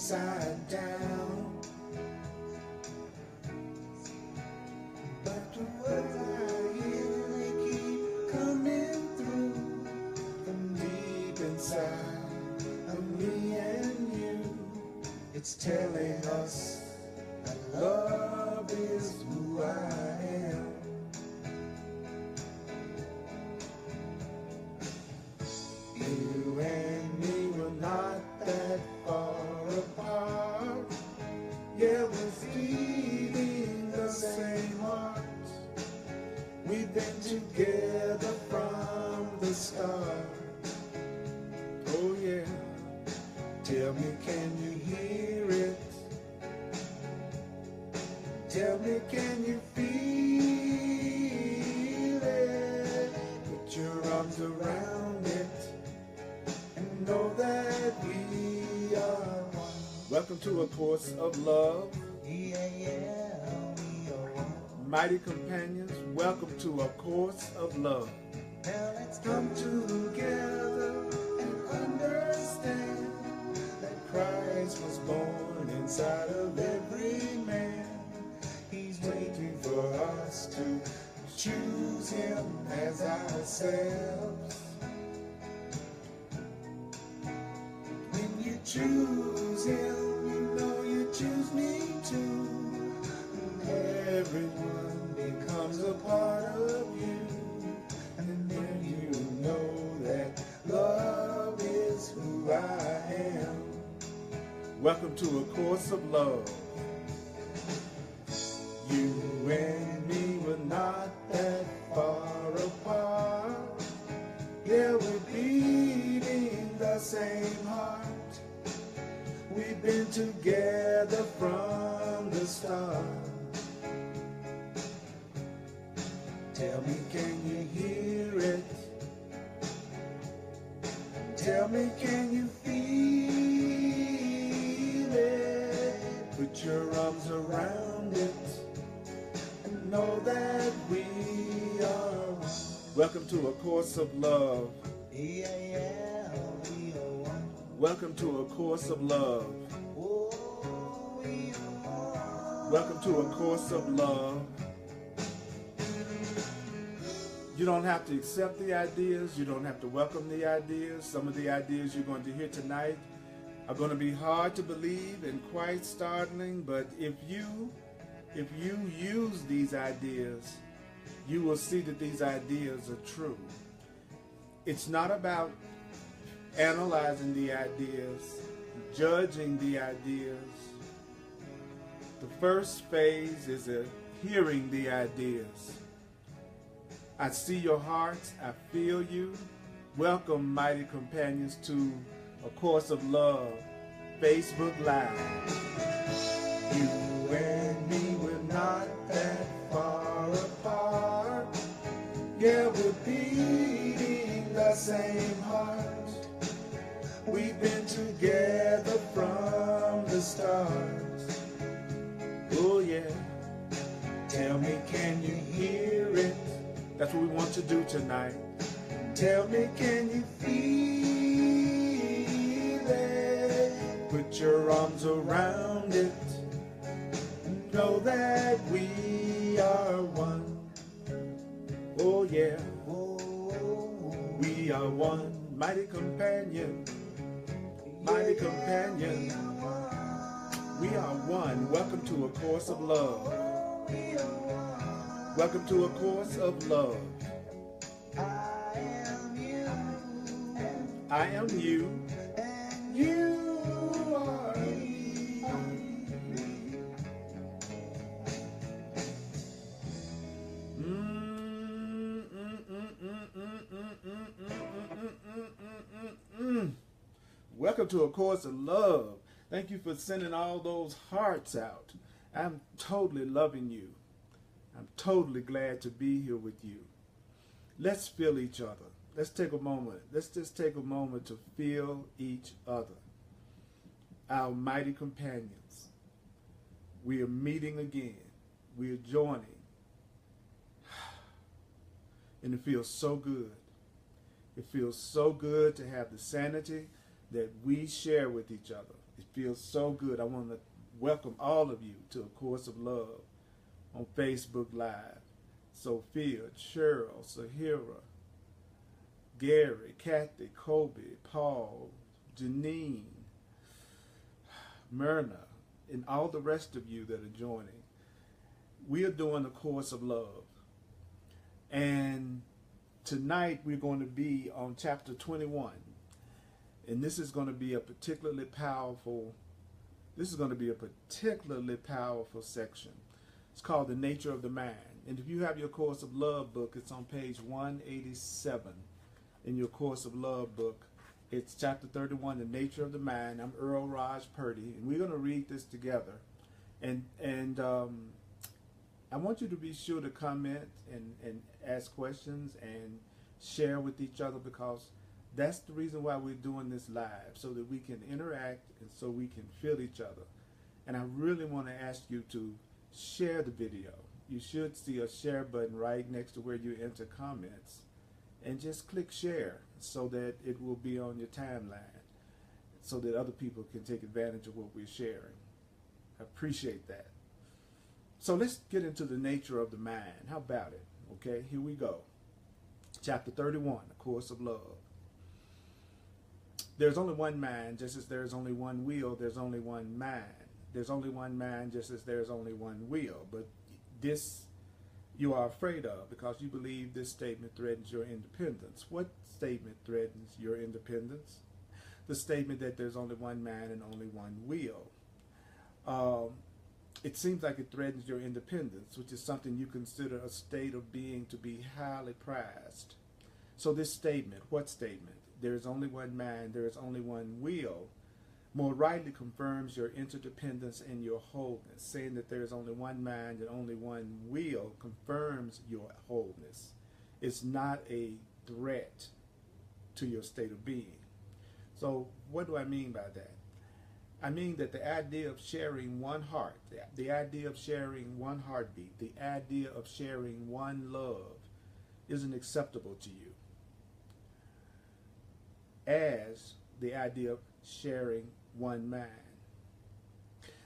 upside down. But the words I hear, they keep coming through from deep inside of me and you. It's telling us that love is who I am. You and me were not that far apart. Yeah, we're feeding the same heart. We've been together from the start. Oh yeah, tell me, can you hear it? Tell me, can you feel it? Put your arms around it and know that we are one. Welcome to A Course of Love. Yeah, we are one. Mighty companions, welcome to A Course of Love. Now let's come together and understand that Christ was born inside of every man. He's waiting for us to choose him as ourselves. When you choose him, you know you choose me too. Everyone becomes a part of you. And then you know that love is who I am. Welcome to A Course of Love. You and me were not that far apart. Yeah, we're beating the same heart. We've been together from the start. Tell me, can you hear it? Tell me, can you feel it? Put your arms around it and know that we are one. Welcome to A Course of Love. Yeah, we are one. Welcome to A Course of Love. Oh, we are one. Welcome to A Course of Love. You don't have to accept the ideas. You don't have to welcome the ideas. Some of the ideas you're going to hear tonight are going to be hard to believe and quite startling, but if you use these ideas, you will see that these ideas are true. It's not about analyzing the ideas, judging the ideas. The first phase is hearing the ideas. I see your hearts, I feel you. Welcome, mighty companions, to A Course of Love, Facebook Live. You and me, we're not that far apart. Yeah, we're beating the same heart. We've been together from the start. Oh yeah, tell me, can you hear it? That's what we want to do tonight. Tell me, can you feel it? Put your arms around it. Know that we are one. Oh yeah, we are one. Mighty companion, mighty companion. We are one. Welcome to A Course of Love. Welcome to A Course of Love. I am you. You are me. Welcome to A Course of Love. Thank you for sending all those hearts out. I'm totally loving you. I'm totally glad to be here with you. Let's feel each other. Let's take a moment. Let's just take a moment to feel each other. Our mighty companions. We are meeting again. We are joining. And it feels so good. It feels so good to have the sanity that we share with each other. It feels so good. I want to welcome all of you to A Course of Love on Facebook Live. Sophia, Cheryl, Sahira, Gary, Kathy, Kobe, Paul, Janine, Myrna, and all the rest of you that are joining. We are doing A Course of Love. And tonight we're going to be on chapter 21. And this is going to be a particularly powerful section. It's called The Nature of the Man. And if you have your Course of Love book, it's on page 187 in your Course of Love book. It's chapter 31, The Nature of the Man. I'm Earl Purdy, and we're going to read this together. And I want you to be sure to comment and ask questions and share with each other, because that's the reason why we're doing this live, so that we can interact and so we can feel each other. And I really want to ask you to share the video. You should see a share button right next to where you enter comments, and just click share so that it will be on your timeline so that other people can take advantage of what we're sharing. I appreciate that. So let's get into the nature of the mind. How about it? Okay, here we go. Chapter 31, A Course of Love. There's only one mind, just as there's only one wheel, there's only one mind. There's only one mind, just as there's only one wheel. But this you are afraid of, because you believe this statement threatens your independence. What statement threatens your independence? The statement that there's only one man and only one wheel. It seems like it threatens your independence, which is something you consider a state of being to be highly prized. So this statement, what statement? There is only one man, there is only one will, more rightly confirms your interdependence and your wholeness. Saying that there is only one mind and only one will confirms your wholeness. It's not a threat to your state of being. So what do I mean by that? I mean that the idea of sharing one heart, the idea of sharing one heartbeat, the idea of sharing one love isn't acceptable to you, as the idea of sharing one mind.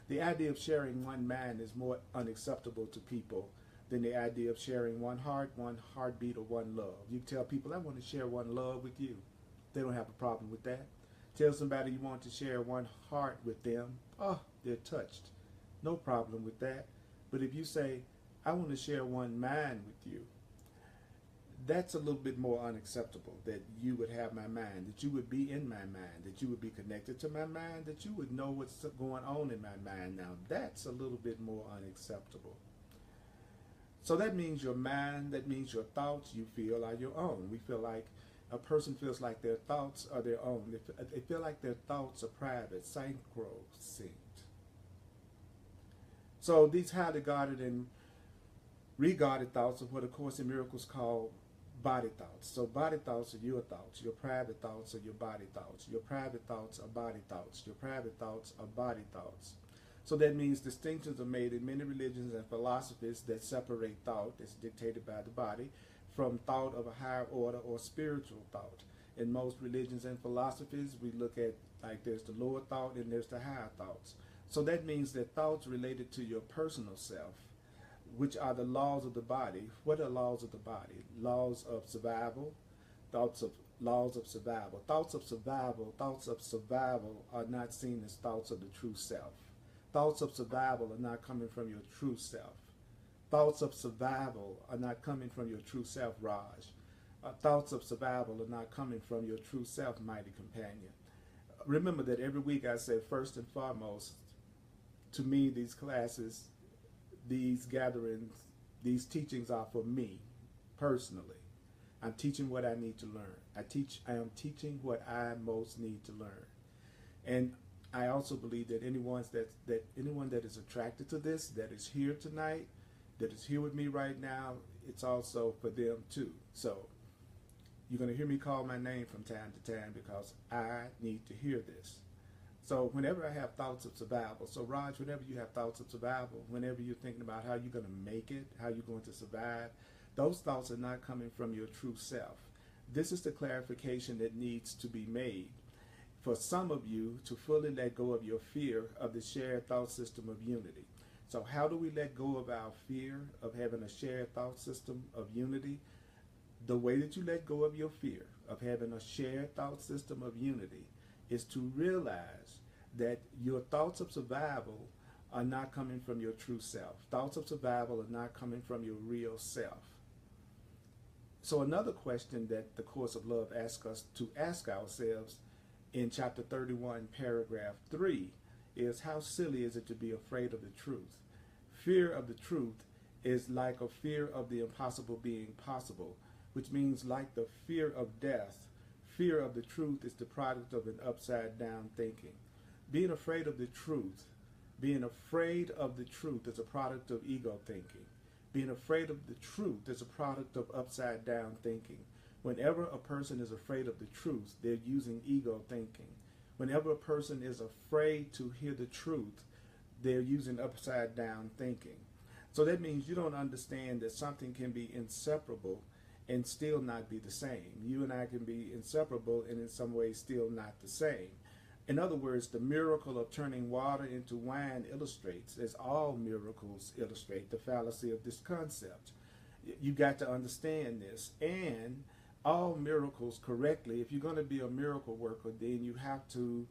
The idea of sharing one mind is more unacceptable to people than the idea of sharing one heart, one heartbeat, or one love. You tell people, I want to share one love with you. They don't have a problem with that. Tell somebody you want to share one heart with them. Oh, they're touched. No problem with that. But if you say, I want to share one mind with you, that's a little bit more unacceptable, that you would have my mind, that you would be in my mind, that you would be connected to my mind, that you would know what's going on in my mind. Now, that's a little bit more unacceptable. So that means your mind, that means your thoughts you feel are your own. We feel like a person feels like their thoughts are their own. They feel like their thoughts are private, sacrosanct. So these highly guarded and regarded thoughts are what A Course in Miracles call body thoughts. So body thoughts are your thoughts. Your private thoughts are your body thoughts. Your private thoughts are body thoughts. Your private thoughts are body thoughts. So that means distinctions are made in many religions and philosophies that separate thought, as dictated by the body, from thought of a higher order or spiritual thought. In most religions and philosophies, we look at, like, there's the lower thought and there's the higher thoughts. So that means that thoughts related to your personal self, which are the laws of the body. What are laws of the body? Laws of survival, laws of survival. Thoughts of survival are not seen as thoughts of the true self. Thoughts of survival are not coming from your true self. Thoughts of survival are not coming from your true self, Raj. Thoughts of survival are not coming from your true self, mighty companion. Remember that every week I say, first and foremost, to me, these classes, these gatherings, these teachings are for me, personally. I'm teaching what I need to learn. I am teaching what I most need to learn. And I also believe that anyone that is attracted to this, that is here tonight, that is here with me right now, it's also for them too. So you're going to hear me call my name from time to time, because I need to hear this. So whenever I have thoughts of survival, so Raj, whenever you have thoughts of survival, whenever you're thinking about how you're going to make it, how you're going to survive, those thoughts are not coming from your true self. This is the clarification that needs to be made. for some of you to fully let go of your fear of the shared thought system of unity. So how do we let go of our fear of having a shared thought system of unity? The way that you let go of your fear of having a shared thought system of unity is to realize that your thoughts of survival are not coming from your true self. Thoughts of survival are not coming from your real self. So another question that the Course of Love asks us to ask ourselves in chapter 31, paragraph 3, is how silly is it to be afraid of the truth? Fear of the truth is like a fear of the impossible being possible, which means like the fear of death, fear of the truth is the product of an upside down thinking. Being afraid of the truth is a product of ego thinking. Being afraid of the truth is a product of upside down thinking. Whenever a person is afraid of the truth, they're using ego thinking. Whenever a person is afraid to hear the truth, they're using upside down thinking. So that means you don't understand that something can be inseparable and still not be the same. You and I can be inseparable and in some ways still not the same. In other words, the miracle of turning water into wine illustrates, as all miracles illustrate, the fallacy of this concept. You got to understand this. And all miracles correctly, if you're going to be a miracle worker, then you have to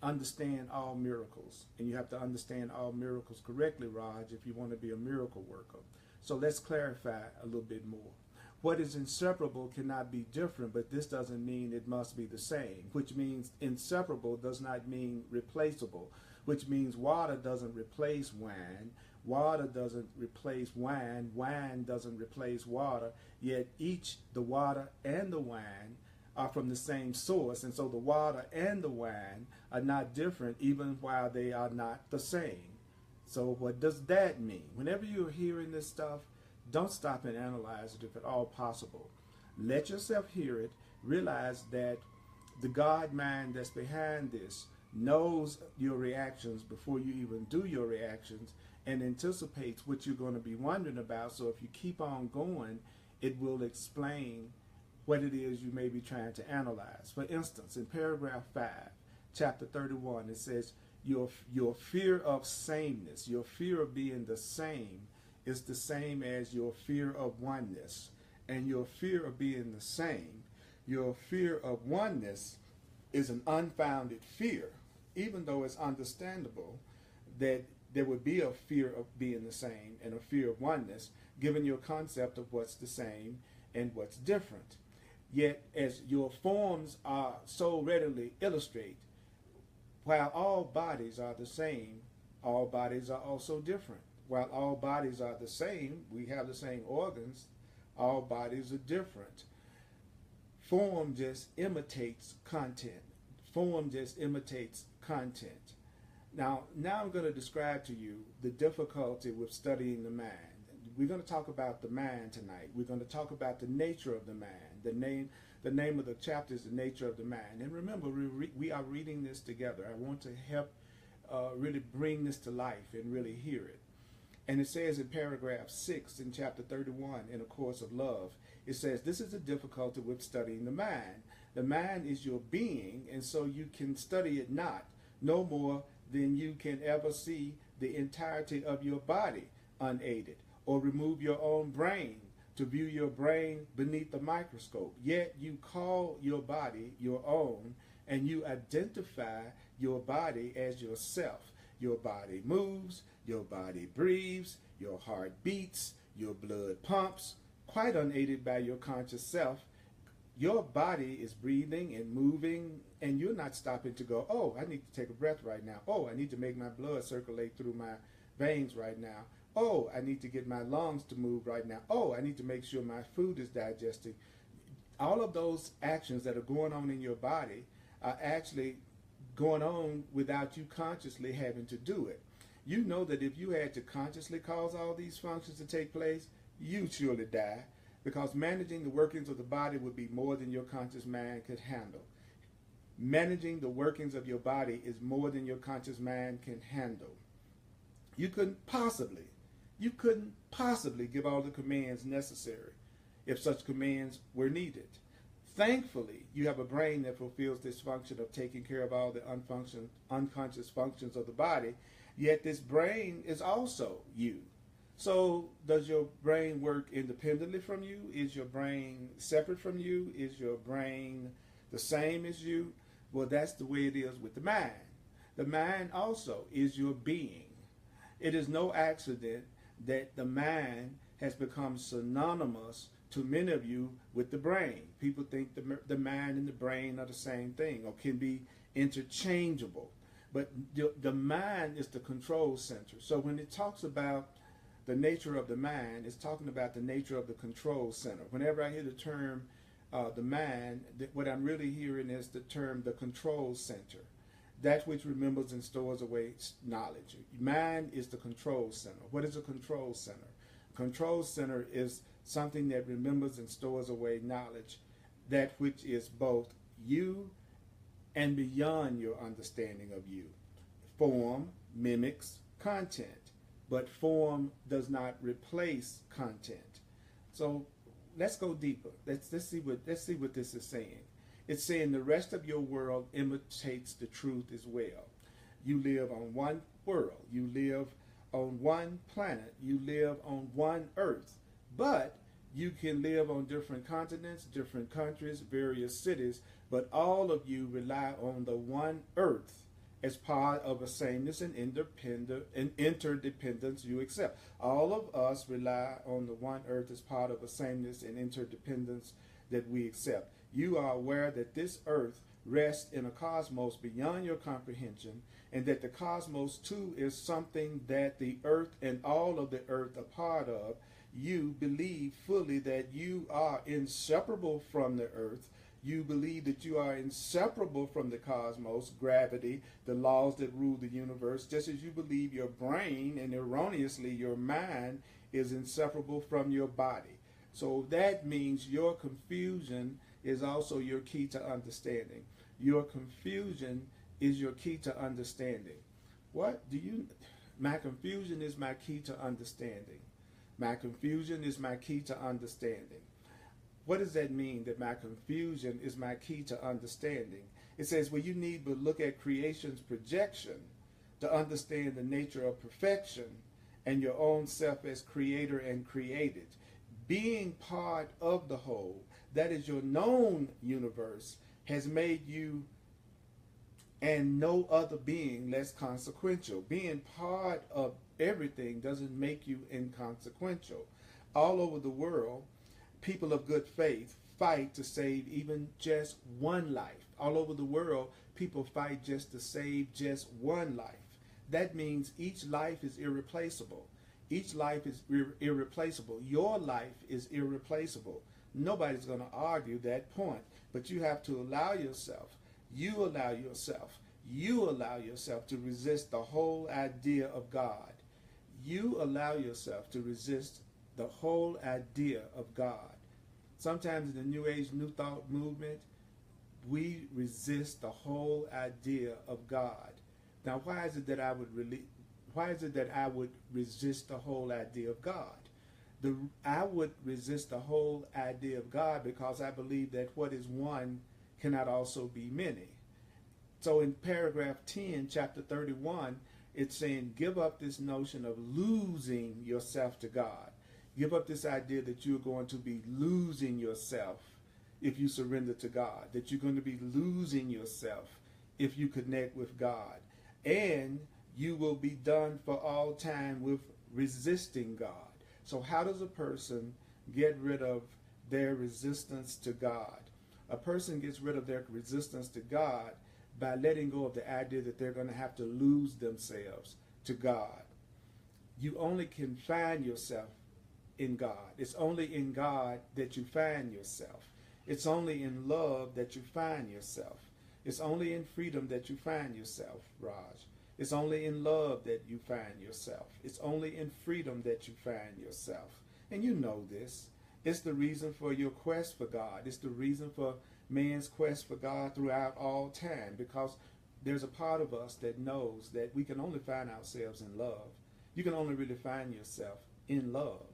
understand all miracles. And you have to understand all miracles correctly, Raj, if you want to be a miracle worker. So let's clarify a little bit more. What is inseparable cannot be different, but this doesn't mean it must be the same, which means inseparable does not mean replaceable, which means water doesn't replace wine, water doesn't replace wine, wine doesn't replace water, yet the water and the wine are from the same source, and so the water and the wine are not different even while they are not the same. So what does that mean? Whenever you're hearing this stuff, don't stop and analyze it if at all possible. Let yourself hear it. Realize that the God mind that's behind this knows your reactions before you even do your reactions and anticipates what you're going to be wondering about. So if you keep on going, it will explain what it is you may be trying to analyze. For instance, in paragraph 5, chapter 31, it says, your fear of sameness, your fear of being the same, is the same as your fear of oneness. And your fear of being the same, your fear of oneness, is an unfounded fear, even though it's understandable that there would be a fear of being the same and a fear of oneness, given your concept of what's the same and what's different. Yet, as your forms are so readily illustrate, while all bodies are the same, all bodies are also different. While all bodies are the same, we have the same organs, all bodies are different. Form just imitates content. Form just imitates content. Now I'm going to describe to you the difficulty with studying the mind. We're going to talk about the mind tonight. We're going to talk about the nature of the mind. The name of the chapter is the nature of the mind. And remember, we are reading this together. I want to help really bring this to life and really hear it. And it says in paragraph 6 in chapter 31 in A Course of Love, it says, this is the difficulty with studying the mind. The mind is your being, and so you can study it not, no more than you can ever see the entirety of your body unaided, or remove your own brain to view your brain beneath the microscope. Yet you call your body your own, and you identify your body as yourself. Your body moves, your body breathes, your heart beats, your blood pumps, quite unaided by your conscious self. Your body is breathing and moving, and you're not stopping to go, oh, I need to take a breath right now. Oh, I need to make my blood circulate through my veins right now. Oh, I need to get my lungs to move right now. Oh, I need to make sure my food is digesting. All of those actions that are going on in your body are actually going on without you consciously having to do it. You know that if you had to consciously cause all these functions to take place, you'd surely die, because managing the workings of the body would be more than your conscious mind could handle. Managing the workings of your body is more than your conscious mind can handle. You couldn't possibly give all the commands necessary if such commands were needed. Thankfully, you have a brain that fulfills this function of taking care of all the unconscious functions of the body, yet this brain is also you. So does your brain work independently from you? Is your brain separate from you? Is your brain the same as you? Well, that's the way it is with the mind. The mind also is your being. It is no accident that the mind has become synonymous to many of you with the brain. People think the mind and the brain are the same thing or can be interchangeable. But the mind is the control center. So when it talks about the nature of the mind, it's talking about the nature of the control center. Whenever I hear the term the mind, what I'm really hearing is the term the control center. That which remembers and stores away knowledge. Mind is the control center. What is a control center? Control center is something that remembers and stores away knowledge, that which is both you and beyond your understanding of you. Form mimics content, but form does not replace content. So let's go deeper. Let's see what this is saying. It's saying the rest of your world imitates the truth as well. You live on one world. You live on one planet. You live on one earth. But you can live on different continents, different countries, various cities, but all of you rely on the one earth as part of a sameness and interdependence you accept. All of us rely on the one earth as part of a sameness and interdependence that we accept. You are aware that this earth rests in a cosmos beyond your comprehension, and that the cosmos too is something that the earth and all of the earth are part of. You believe fully that you are inseparable from the earth. You believe that you are inseparable from the cosmos, gravity, the laws that rule the universe, just as you believe your brain and erroneously your mind is inseparable from your body. So that means your confusion is also your key to understanding. Your confusion is your key to understanding. My confusion is my key to understanding. My confusion is my key to understanding. What does that mean, that my confusion is my key to understanding? It says, well, you need but look at creation's projection to understand the nature of perfection and your own self as creator and created. Being part of the whole, that is your known universe, has made you and no other being less consequential. Being part of everything doesn't make you inconsequential. All over the world, people of good faith fight to save even just one life. All over the world, people fight just to save just one life. That means each life is irreplaceable. Each life is irreplaceable. Your life is irreplaceable. Nobody's going to argue that point, but you have to allow yourself, you allow yourself to resist the whole idea of God. You allow yourself to resist the whole idea of God. Sometimes in the New Age, New Thought movement, we resist the whole idea of God. Now, why is it that I would resist the whole idea of God? I would resist the whole idea of God because I believe that what is one cannot also be many. So in paragraph 10, chapter 31, it's saying, give up this notion of losing yourself to God. Give up this idea that you're going to be losing yourself if you surrender to God, that you're going to be losing yourself if you connect with God. And you will be done for all time with resisting God. So how does a person get rid of their resistance to God? A person gets rid of their resistance to God by letting go of the idea that they're going to have to lose themselves to God. You only can find yourself in God. It's only in God that you find yourself. It's only in love that you find yourself. It's only in freedom that you find yourself, Raj. It's only in love that you find yourself. It's only in freedom that you find yourself. And you know this. It's the reason for your quest for God. It's the reason for man's quest for God throughout all time, because there's a part of us that knows that we can only find ourselves in love. You can only really find yourself in love.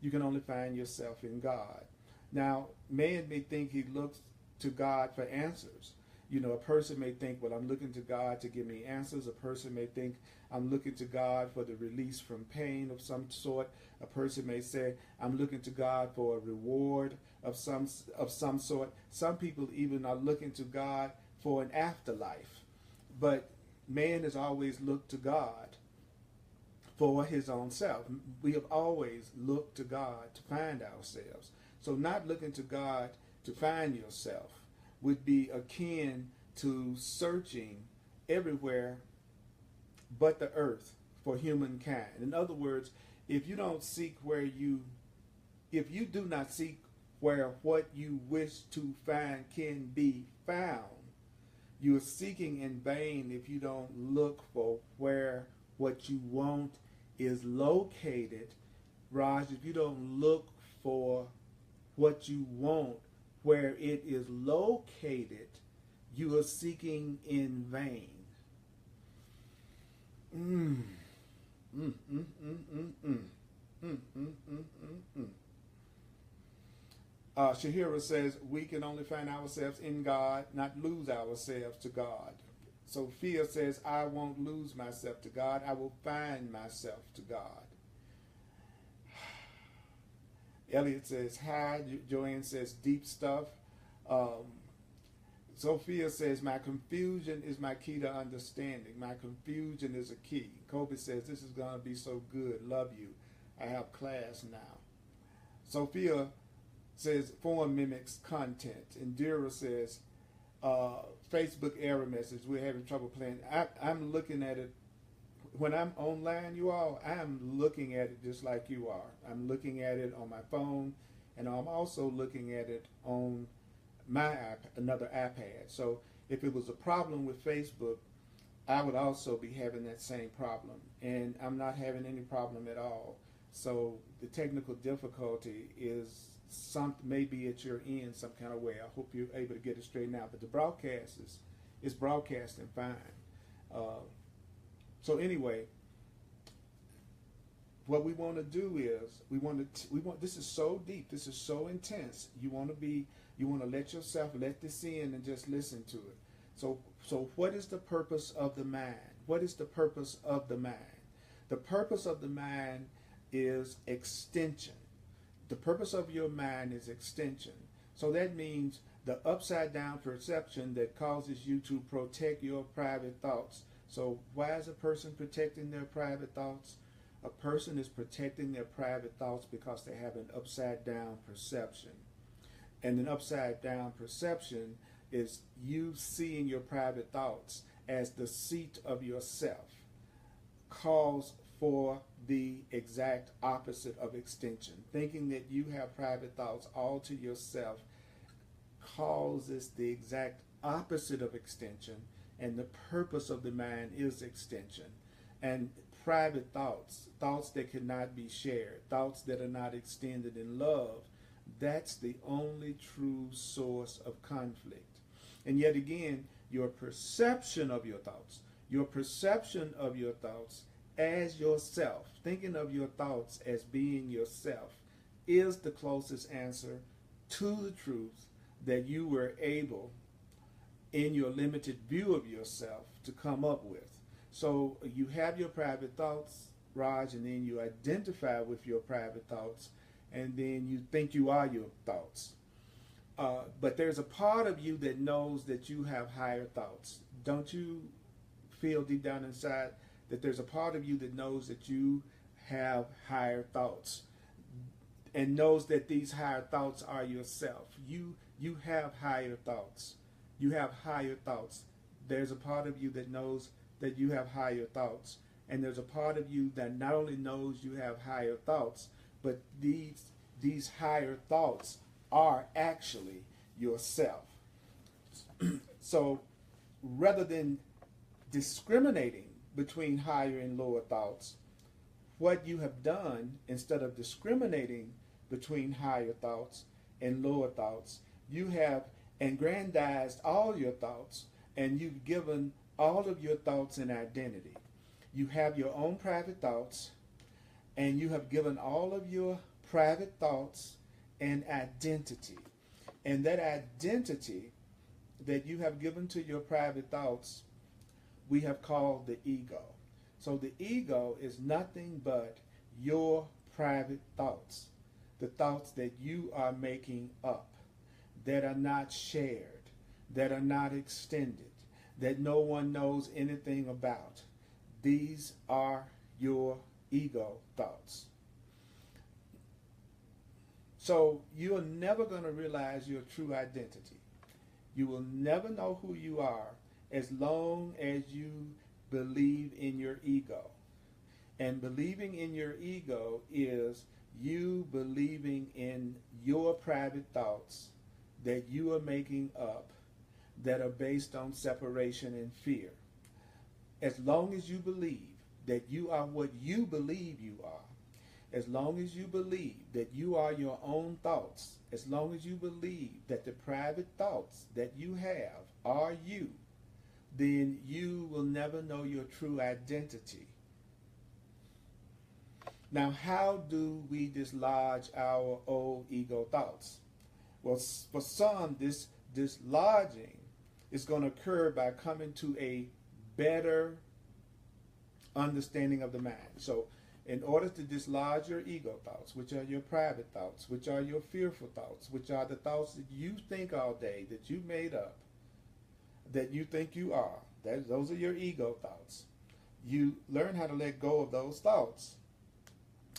You can only find yourself in God. Now, man may think he looks to God for answers. You know, a person may think, well, I'm looking to God to give me answers. A person may think, I'm looking to God for the release from pain of some sort. A person may say, I'm looking to God for a reward of some sort. Some people even are looking to God for an afterlife. But man has always looked to God for his own self. We have always looked to God to find ourselves. So not looking to God to find yourself would be akin to searching everywhere but the earth for humankind. In other words, if you do not seek where what you wish to find can be found, you are seeking in vain if you don't look for where what you want is located. Raj, if you don't look for what you want where it is located, you are seeking in vain. Shahira says, we can only find ourselves in God, not lose ourselves to God. Sophia says, I won't lose myself to God. I will find myself to God. Elliot says, hi. Joanne says, deep stuff. Sophia says, my confusion is my key to understanding. My confusion is a key. Kobe says, this is going to be so good. Love you. I have class now. Sophia says, form mimics content. Indira says, Facebook error message. We're having trouble playing. I'm looking at it. When I'm online, you all, I'm looking at it just like you are. I'm looking at it on my phone, and I'm also looking at it on my another iPad. So if it was a problem with Facebook, I would also be having that same problem, and I'm not having any problem at all. So the technical difficulty is maybe at your end some kind of way. I hope you're able to get it straightened out. But the broadcast is broadcasting fine. So anyway, what we want to do is this is so deep, this is so intense. You want to let yourself let this in and just listen to it. So what is the purpose of the mind? What is the purpose of the mind? The purpose of the mind is extension. The purpose of your mind is extension. So that means the upside down perception that causes you to protect your private thoughts. So why is a person protecting their private thoughts? A person is protecting their private thoughts because they have an upside down perception. And an upside down perception is you seeing your private thoughts as the seat of yourself. Calls for the exact opposite of extension. Thinking that you have private thoughts all to yourself causes the exact opposite of extension, and the purpose of the mind is extension. And private thoughts, thoughts that cannot be shared, thoughts that are not extended in love, that's the only true source of conflict. And yet again, your perception of your thoughts as yourself, thinking of your thoughts as being yourself, is the closest answer to the truth that you were able, in your limited view of yourself, to come up with. So you have your private thoughts, Raj, and then you identify with your private thoughts, and then you think you are your thoughts. But there's a part of you that knows that you have higher thoughts. Don't you feel deep down inside that there's a part of you that knows that you have higher thoughts and knows that these higher thoughts are yourself? You have higher thoughts. You have higher thoughts. There's a part of you that knows that you have higher thoughts. And there's a part of you that not only knows you have higher thoughts, but these higher thoughts are actually yourself. So rather than discriminating between higher and lower thoughts, what you have done, instead of discriminating between higher thoughts and lower thoughts, you have aggrandized all your thoughts, and you've given all of your thoughts an identity. You have your own private thoughts, and you have given all of your private thoughts an identity. And that identity that you have given to your private thoughts, we have called the ego. So the ego is nothing but your private thoughts, the thoughts that you are making up, that are not shared, that are not extended, that no one knows anything about. These are your ego thoughts. So you're never going to realize your true identity. You will never know who you are as long as you believe in your ego. And believing in your ego is you believing in your private thoughts that you are making up that are based on separation and fear. As long as you believe that you are what you believe you are, as long as you believe that you are your own thoughts, as long as you believe that the private thoughts that you have are you, then you will never know your true identity. Now, how do we dislodge our old ego thoughts? Well, for some, this dislodging is going to occur by coming to a better understanding of the mind. So, in order to dislodge your ego thoughts, which are your private thoughts, which are your fearful thoughts, which are the thoughts that you think all day, that you made up, that you think you are, those are your ego thoughts. You learn how to let go of those thoughts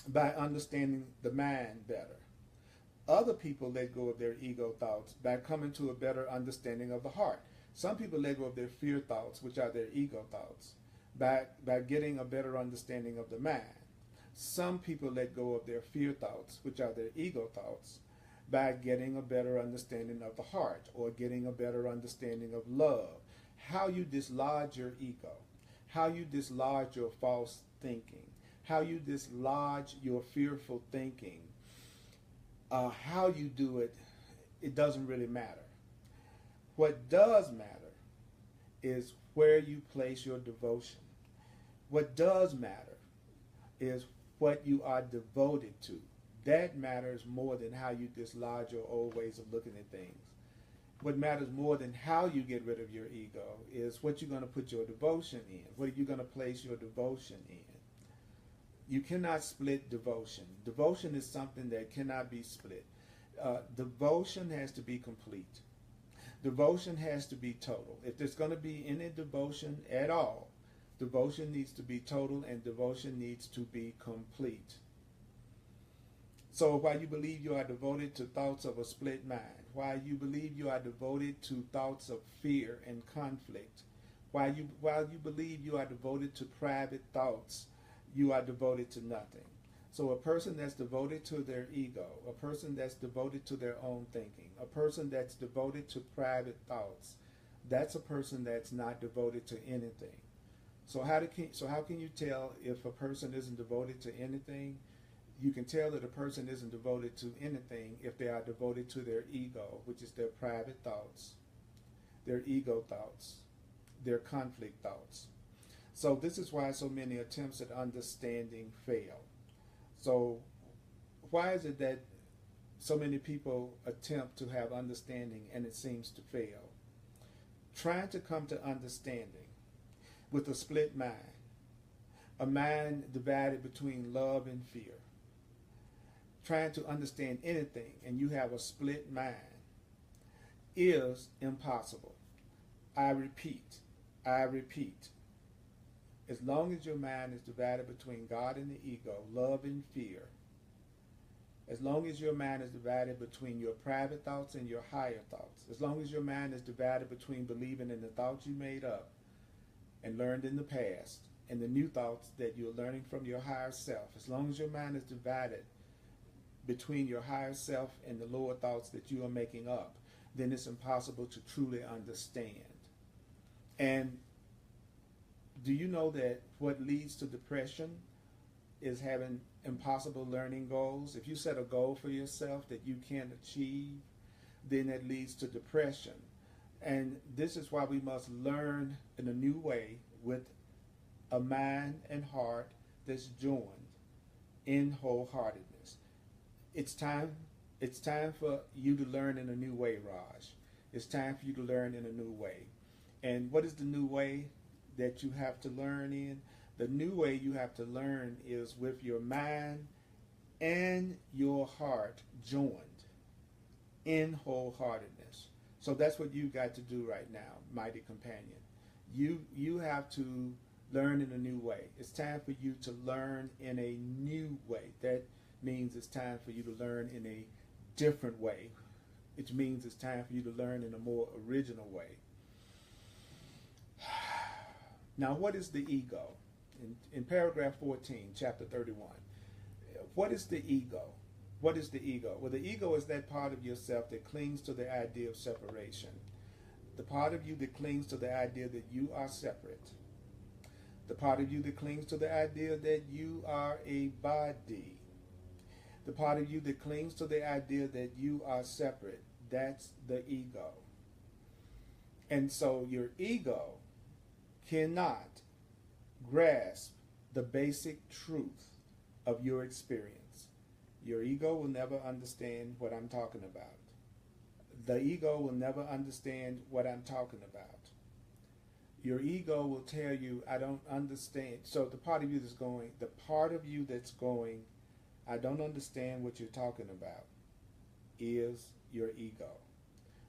by understanding the mind better. Other people let go of their ego thoughts by coming to a better understanding of the heart. Some people let go of their fear thoughts, which are their ego thoughts, by getting a better understanding of the mind. Some people let go of their fear thoughts, which are their ego thoughts, by getting a better understanding of the heart or getting a better understanding of love. How you dislodge your ego, how you dislodge your false thinking, how you dislodge your fearful thinking, how you do it, it doesn't really matter. What does matter is where you place your devotion. What does matter is what you are devoted to. That matters more than how you dislodge your old ways of looking at things. What matters more than how you get rid of your ego is what you're going to put your devotion in. What are you going to place your devotion in? You cannot split devotion. Devotion is something that cannot be split. Devotion has to be complete. Devotion has to be total. If there's going to be any devotion at all, devotion needs to be total and devotion needs to be complete. So while you believe you are devoted to thoughts of a split mind, while you believe you are devoted to thoughts of fear and conflict, while you believe you are devoted to private thoughts, you are devoted to nothing. So a person that's devoted to their ego, a person that's devoted to their own thinking, a person that's devoted to private thoughts, that's a person that's not devoted to anything. So how can you tell if a person isn't devoted to anything? You can tell that a person isn't devoted to anything if they are devoted to their ego, which is their private thoughts, their ego thoughts, their conflict thoughts. So this is why so many attempts at understanding fail. So why is it that so many people attempt to have understanding and it seems to fail? Trying to come to understanding with a split mind, a mind divided between love and fear, trying to understand anything and you have a split mind is impossible. I repeat. As long as your mind is divided between God and the ego, love and fear, as long as your mind is divided between your private thoughts and your higher thoughts, as long as your mind is divided between believing in the thoughts you made up and learned in the past and the new thoughts that you're learning from your higher self, as long as your mind is divided between your higher self and the lower thoughts that you are making up, then it's impossible to truly understand. And do you know that what leads to depression is having impossible learning goals? If you set a goal for yourself that you can't achieve, then that leads to depression. And this is why we must learn in a new way with a mind and heart that's joined in wholeheartedness. It's time It's time for you to learn in a new way, Raj. It's time for you to learn in a new way. And what is the new way that you have to learn in? The new way you have to learn is with your mind and your heart joined in wholeheartedness. So that's what you've got to do right now, mighty companion. You have to learn in a new way. It's time for you to learn in a new way. That means it's time for you to learn in a different way. It means it's time for you to learn in a more original way. Now, what is the ego? In paragraph 14, chapter 31, what is the ego? What is the ego? Well, the ego is that part of yourself that clings to the idea of separation. The part of you that clings to the idea that you are separate. The part of you that clings to the idea that you are a body. The part of you that clings to the idea that you are separate. That's the ego. And so your ego cannot grasp the basic truth of your experience. Your ego will never understand what I'm talking about. The ego will never understand what I'm talking about. Your ego will tell you, I don't understand. So the part of you that's going, I don't understand what you're talking about, is your ego.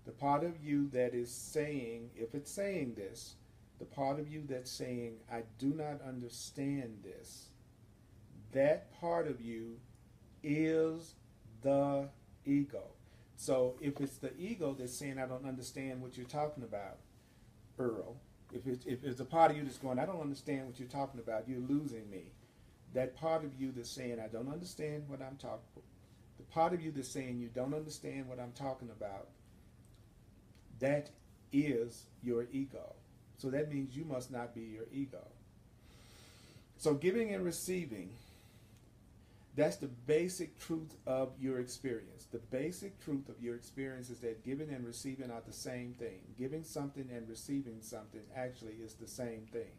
The part of you that is saying, if it's saying this, the part of you that's saying, I do not understand this, that part of you is the ego. So if it's the ego that's saying, I don't understand what you're talking about, Earl, if it's a part of you that's going, I don't understand what you're talking about, you're losing me. That part of you that's saying, I don't understand what I'm talking about, the part of you that's saying, you don't understand what I'm talking about, that is your ego. So that means you must not be your ego. So giving and receiving, that's the basic truth of your experience. The basic truth of your experience is that giving and receiving are the same thing. Giving something and receiving something actually is the same thing.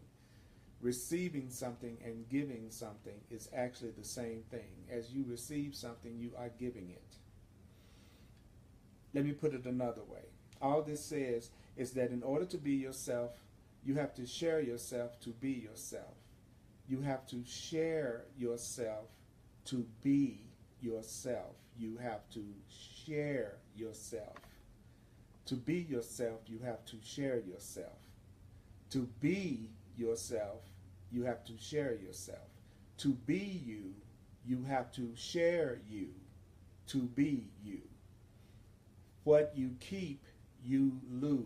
Receiving something and giving something is actually the same thing. As you receive something, you are giving it. Let me put it another way. All this says is that in order to be yourself, you have to share yourself to be yourself. You have to share yourself to be yourself. You have to share yourself. To be yourself, you have to share yourself. To be yourself, you have to share yourself. To be you, you have to share you. To be you. What you keep, you lose.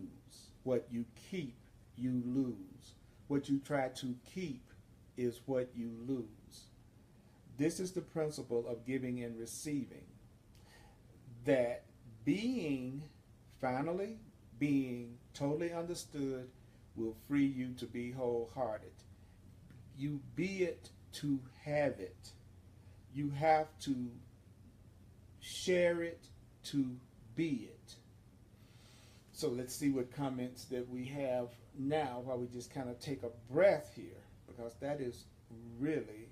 What you keep, you lose. What you try to keep is what you lose. This is the principle of giving and receiving. That finally being totally understood will free you to be wholehearted. You be it to have it. You have to share it to be it. So let's see what comments that we have now while we just kind of take a breath here, because that is really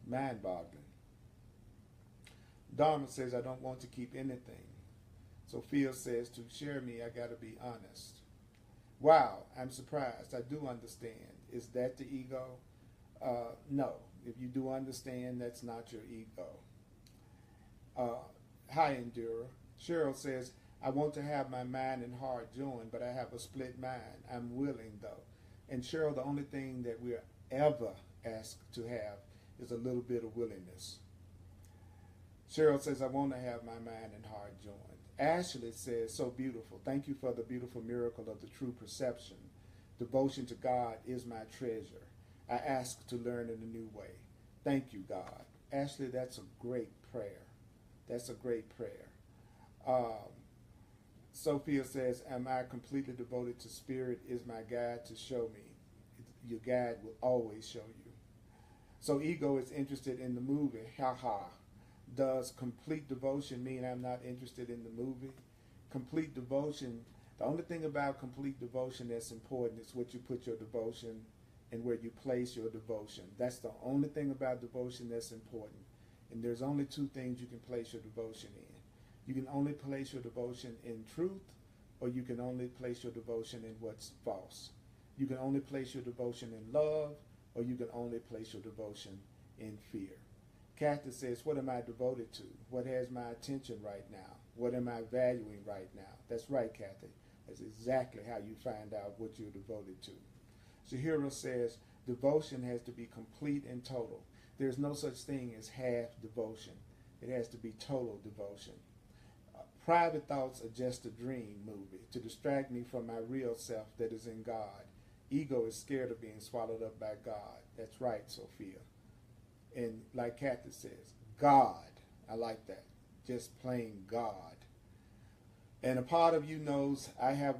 mind-boggling. Dharma says, I don't want to keep anything. Sophia says, to share me, I got to be honest. Wow, I'm surprised. I do understand. Is that the ego? No. If you do understand, that's not your ego. Hi, Endurer. Cheryl says, I want to have my mind and heart joined, but I have a split mind. I'm willing, though. And Cheryl, the only thing that we're ever asked to have is a little bit of willingness. Cheryl says, I want to have my mind and heart joined. Ashley says, so beautiful. Thank you for the beautiful miracle of the true perception. Devotion to God is my treasure. I ask to learn in a new way. Thank you, God. Ashley, that's a great prayer. That's a great prayer. Sophia says, am I completely devoted to spirit? Is my guide to show me? Your guide will always show you. So ego is interested in the movie. Ha ha. Does complete devotion mean I'm not interested in the movie? Complete devotion, the only thing about complete devotion that's important is what you put your devotion and where you place your devotion. That's the only thing about devotion that's important. And there's only two things you can place your devotion in. You can only place your devotion in truth, or you can only place your devotion in what's false. You can only place your devotion in love, or you can only place your devotion in fear. Kathy says, what am I devoted to? What has my attention right now? What am I valuing right now? That's right, Kathy. That's exactly how you find out what you're devoted to. Shahira says, devotion has to be complete and total. There's no such thing as half devotion. It has to be total devotion. Private thoughts are just a dream movie to distract me from my real self that is in God. Ego is scared of being swallowed up by God. That's right, Sophia. And like Kathy says, God. I like that. Just plain God. And a part of you knows I have,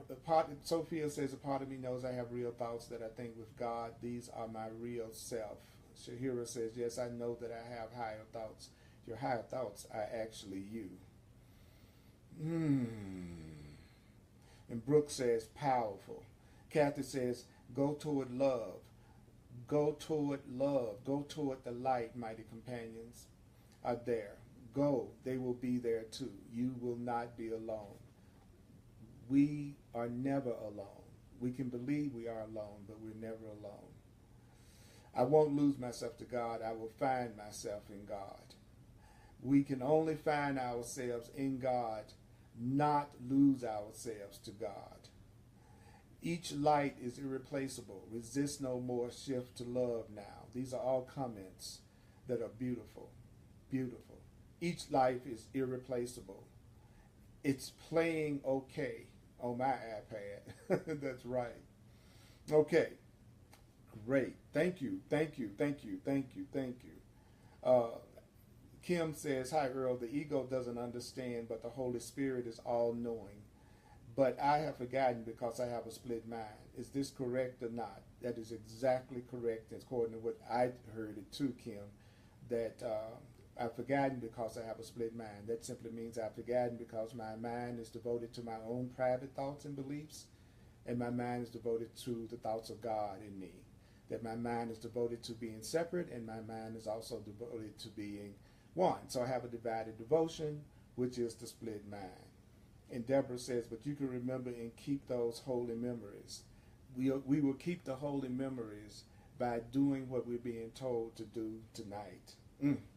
Sophia says, a part of me knows I have real thoughts that I think with God. These are my real self. Shahira says, yes, I know that I have higher thoughts. Your higher thoughts are actually you. And Brooke says, powerful. Kathy says, go toward love. Go toward love. Go toward the light, mighty companions are there. Go. They will be there too. You will not be alone. We are never alone. We can believe we are alone, but we're never alone. I won't lose myself to God. I will find myself in God. We can only find ourselves in God, not lose ourselves to God. Each light is irreplaceable. Resist no more. Shift to love now. These are all comments that are beautiful. Beautiful. Each life is irreplaceable. It's playing okay on my iPad. That's right. Okay. Great. Thank you. Thank you. Thank you. Thank you. Thank you. Kim says, hi, Earl. The ego doesn't understand, but the Holy Spirit is all-knowing. But I have forgotten because I have a split mind. Is this correct or not? That is exactly correct, according to what I heard it too, Kim, that I've forgotten because I have a split mind. That simply means I've forgotten because my mind is devoted to my own private thoughts and beliefs, and my mind is devoted to the thoughts of God in me. That my mind is devoted to being separate, and my mind is also devoted to being one. So I have a divided devotion, which is the split mind. And Deborah says, but you can remember and keep those holy memories. We will keep the holy memories by doing what we're being told to do tonight.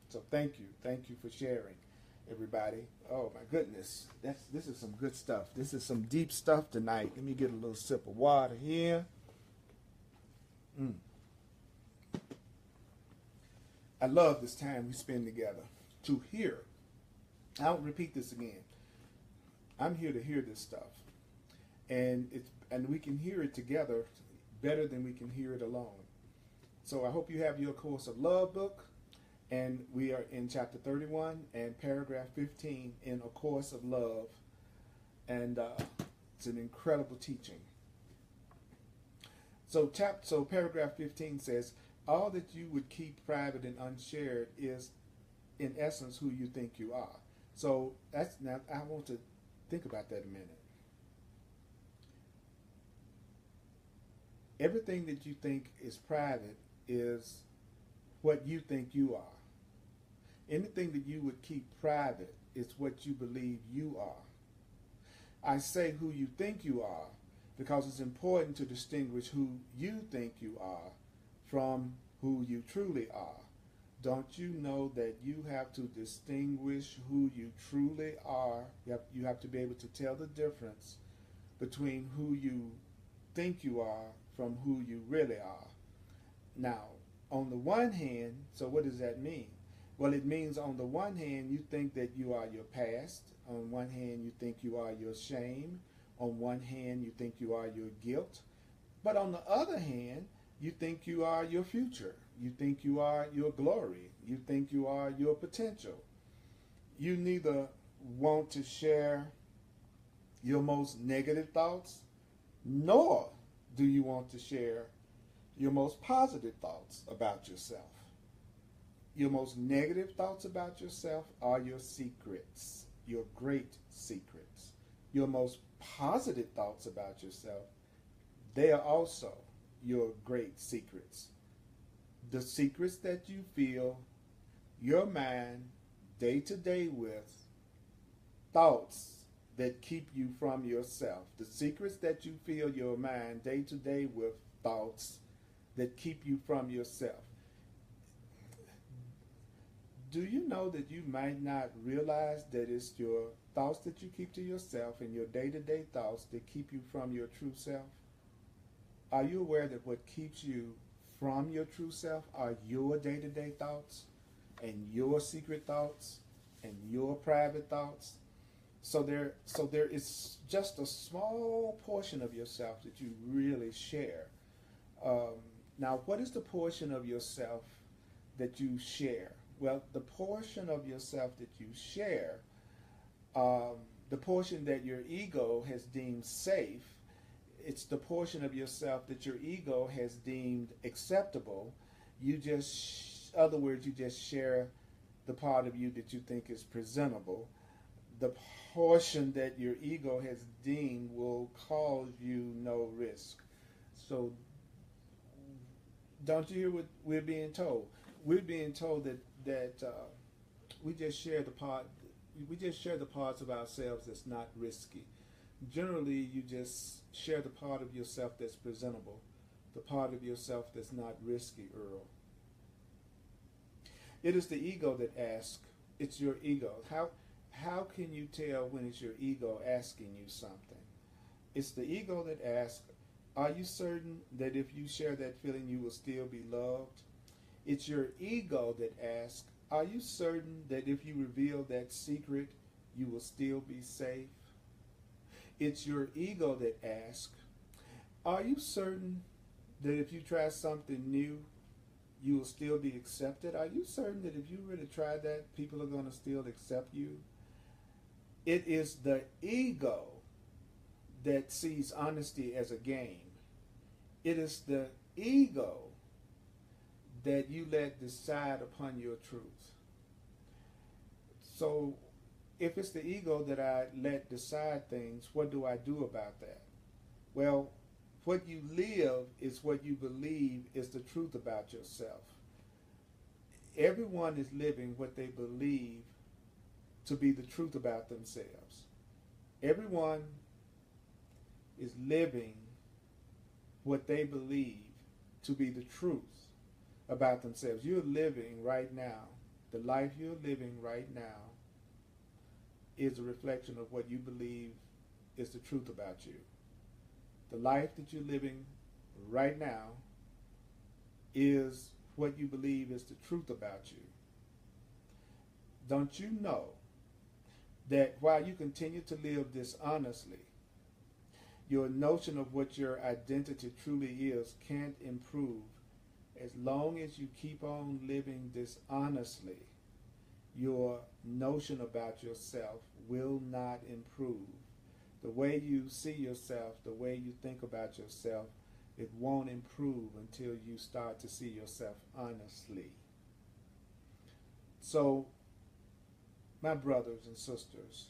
So thank you. Thank you for sharing, everybody. Oh, my goodness. This is some good stuff. This is some deep stuff tonight. Let me get a little sip of water here. I love this time we spend together to hear. I'll repeat this again. I'm here to hear this stuff, and we can hear it together better than we can hear it alone. So I hope you have your Course of Love book, and we are in chapter 31 and paragraph 15 in A Course of Love, and it's an incredible teaching. So paragraph 15 says, all that you would keep private and unshared is, in essence, who you think you are. So now I want to think about that a minute. Everything that you think is private is what you think you are. Anything that you would keep private is what you believe you are. I say who you think you are because it's important to distinguish who you think you are from who you truly are. Don't you know that you have to distinguish who you truly are? You have to be able to tell the difference between who you think you are from who you really are. Now, on the one hand, so what does that mean? Well, it means on the one hand, you think that you are your past. On one hand, you think you are your shame. On one hand, you think you are your guilt. But on the other hand, you think you are your future. You think you are your glory. You think you are your potential. You neither want to share your most negative thoughts, nor do you want to share your most positive thoughts about yourself. Your most negative thoughts about yourself are your secrets, your great secrets. Your most positive thoughts about yourself, they are also your great secrets. The secrets that you feel your mind day to day with thoughts that keep you from yourself. The secrets that you fill your mind day to day with thoughts that keep you from yourself. Do you know that you might not realize that it's your thoughts that you keep to yourself and your day-to-day thoughts that keep you from your true self? Are you aware that what keeps you from your true self are your day-to-day thoughts and your secret thoughts and your private thoughts? So there is just a small portion of yourself that you really share. Now, what is the portion of yourself that you share? Well, the portion of yourself that you share, the portion that your ego has deemed safe, it's the portion of yourself that your ego has deemed acceptable. You just, other words, you just share the part of you that you think is presentable. The portion that your ego has deemed will cause you no risk. So, don't you hear what we're being told? We're being told that we just share the parts of ourselves that's not risky. Generally, you just share the part of yourself that's presentable, the part of yourself that's not risky, Earl. It is the ego that asks. It's your ego. How can you tell when it's your ego asking you something? It's the ego that asks, are you certain that if you share that feeling you will still be loved? It's your ego that asks, are you certain that if you reveal that secret, you will still be safe? It's your ego that asks, are you certain that if you try something new, you will still be accepted? Are you certain that if you really try that, people are going to still accept you? It is the ego that sees honesty as a game. It is the ego that you let decide upon your truth. So if it's the ego that I let decide things, what do I do about that? Well, what you live is what you believe is the truth about yourself. Everyone is living what they believe to be the truth about themselves. Everyone is living what they believe to be the truth about themselves. You're living right now. The life you're living right now is a reflection of what you believe is the truth about you. The life that you're living right now is what you believe is the truth about you. Don't you know that while you continue to live dishonestly, your notion of what your identity truly is can't improve? As long as you keep on living dishonestly, your notion about yourself will not improve. The way you see yourself, the way you think about yourself, it won't improve until you start to see yourself honestly. So, my brothers and sisters,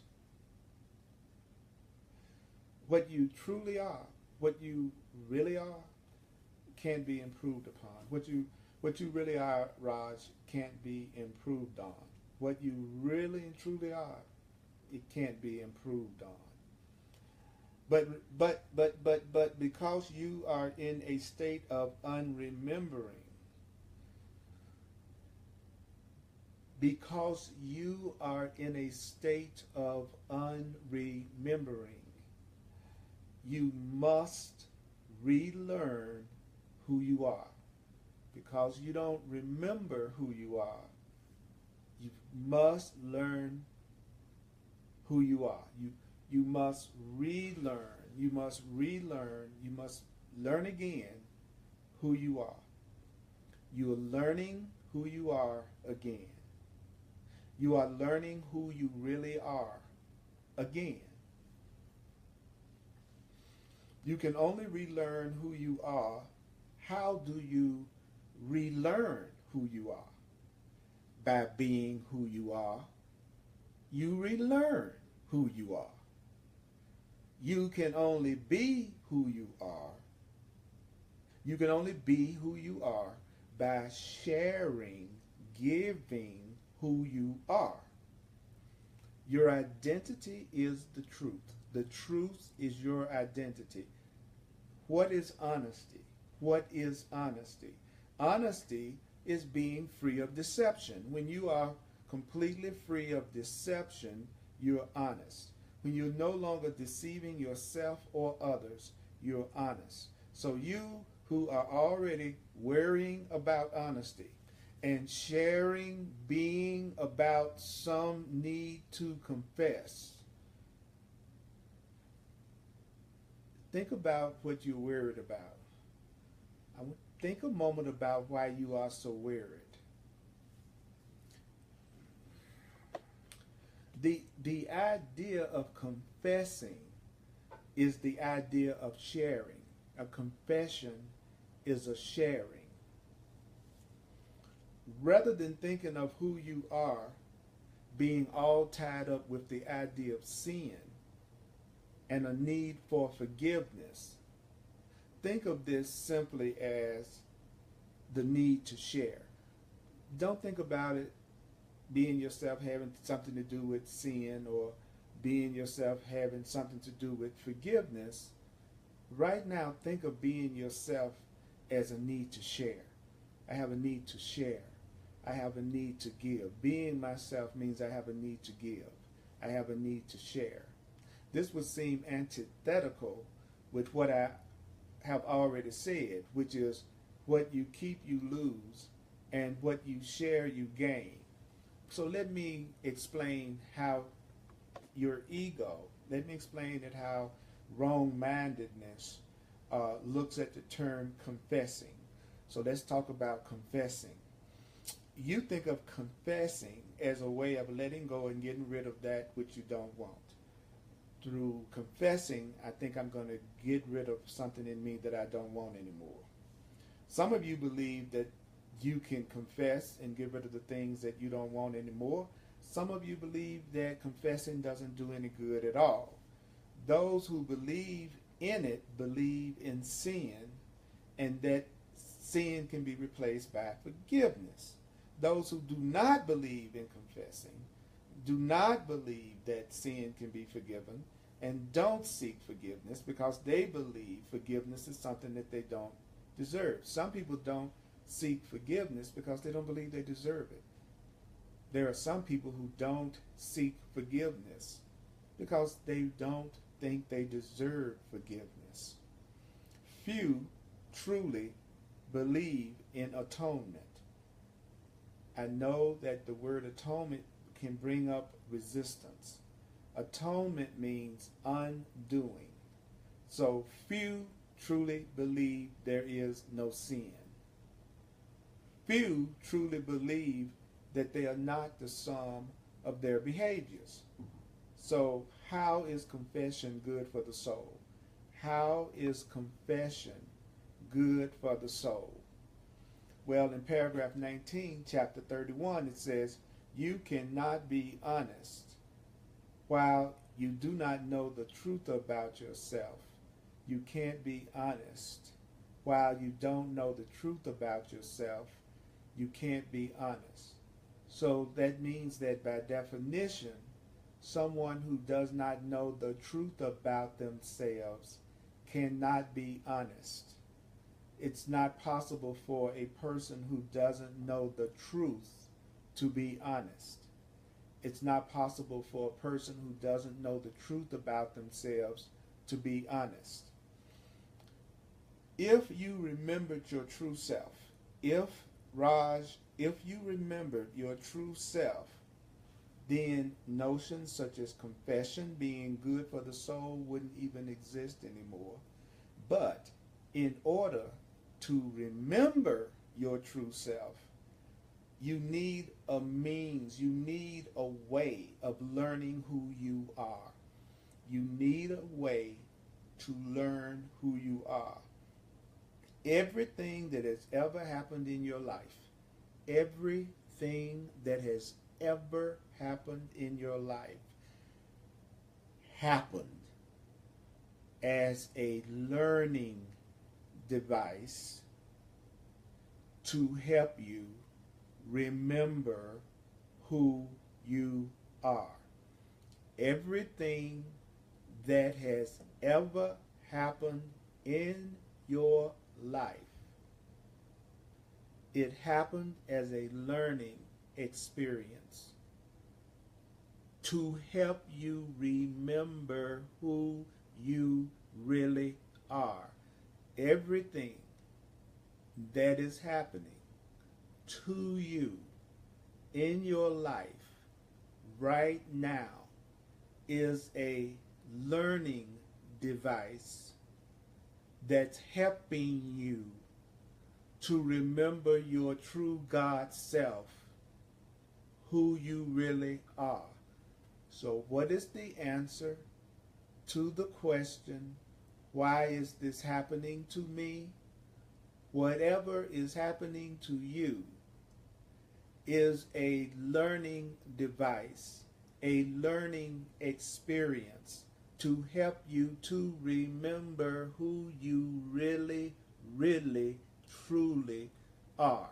what you truly are, what you really are, can't be improved upon. What you really are, Raj, can't be improved on. What you really and truly are, it can't be improved on. But because you are in a state of unremembering, because you are in a state of unremembering, you must relearn who you are. Because you don't remember who you are, you must learn who you are. You must relearn. You must relearn. You must learn again who you are. You are learning who you are again. You are learning who you really are again. You can only relearn who you are. How do you relearn who you are? By being who you are. You relearn who you are. You can only be who you are. You can only be who you are by sharing, giving who you are. Your identity is the truth. The truth is your identity. What is honesty? What is honesty? Honesty is being free of deception. When you are completely free of deception, you're honest. When you're no longer deceiving yourself or others, you're honest. So you who are already worrying about honesty and sharing being about some need to confess, think about what you're worried about. Think a moment about why you are so worried. The idea of confessing is the idea of sharing. A confession is a sharing. Rather than thinking of who you are being all tied up with the idea of sin and a need for forgiveness, think of this simply as the need to share. Don't think about it being yourself having something to do with sin or being yourself having something to do with forgiveness. Right now, think of being yourself as a need to share. I have a need to share. I have a need to give. Being myself means I have a need to give. I have a need to share. This would seem antithetical with what I have already said, which is what you keep, you lose, and what you share, you gain. So let me explain how your ego, let me explain it how wrong-mindedness looks at the term confessing. So let's talk about confessing. You think of confessing as a way of letting go and getting rid of that which you don't want. Through confessing, I think I'm going to get rid of something in me that I don't want anymore. Some of you believe that you can confess and get rid of the things that you don't want anymore. Some of you believe that confessing doesn't do any good at all. Those who believe in it believe in sin, and that sin can be replaced by forgiveness. Those who do not believe in confessing do not believe that sin can be forgiven and don't seek forgiveness because they believe forgiveness is something that they don't deserve. Some people don't seek forgiveness because they don't believe they deserve it. There are some people who don't seek forgiveness because they don't think they deserve forgiveness. Few truly believe in atonement. I know that the word atonement can bring up resistance. Atonement means undoing. So few truly believe there is no sin. Few truly believe that they are not the sum of their behaviors. So how is confession good for the soul? How is confession good for the soul? Well, in paragraph 19, chapter 31, it says, you cannot be honest while you do not know the truth about yourself. You can't be honest while you don't know the truth about yourself. You can't be honest. So that means that by definition, someone who does not know the truth about themselves cannot be honest. It's not possible for a person who doesn't know the truth to be honest. It's not possible for a person who doesn't know the truth about themselves to be honest. If you remembered your true self, if you remembered your true self, then notions such as confession being good for the soul wouldn't even exist anymore. But in order to remember your true self, you need a means, you need a way of learning who you are. You need a way to learn who you are. Everything that has ever happened in your life, everything that has ever happened in your life happened as a learning device to help you remember who you are. Everything that has ever happened in your life, it happened as a learning experience to help you remember who you really are. Everything that is happening to you in your life right now is a learning device that's helping you to remember your true God self, who you really are. So what is the answer to the question, why is this happening to me? Whatever is happening to you is a learning device, a learning experience to help you to remember who you really, really, truly are.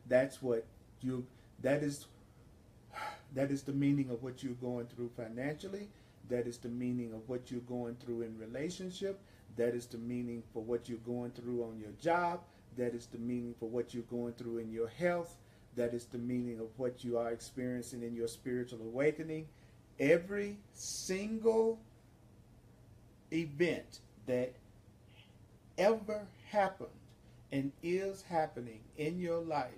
That's what you, that is the meaning of what you're going through financially. That is the meaning of what you're going through in relationship. That is the meaning for what you're going through on your job. That is the meaning for what you're going through in your health. That is the meaning of what you are experiencing in your spiritual awakening. Every single event that ever happened and is happening in your life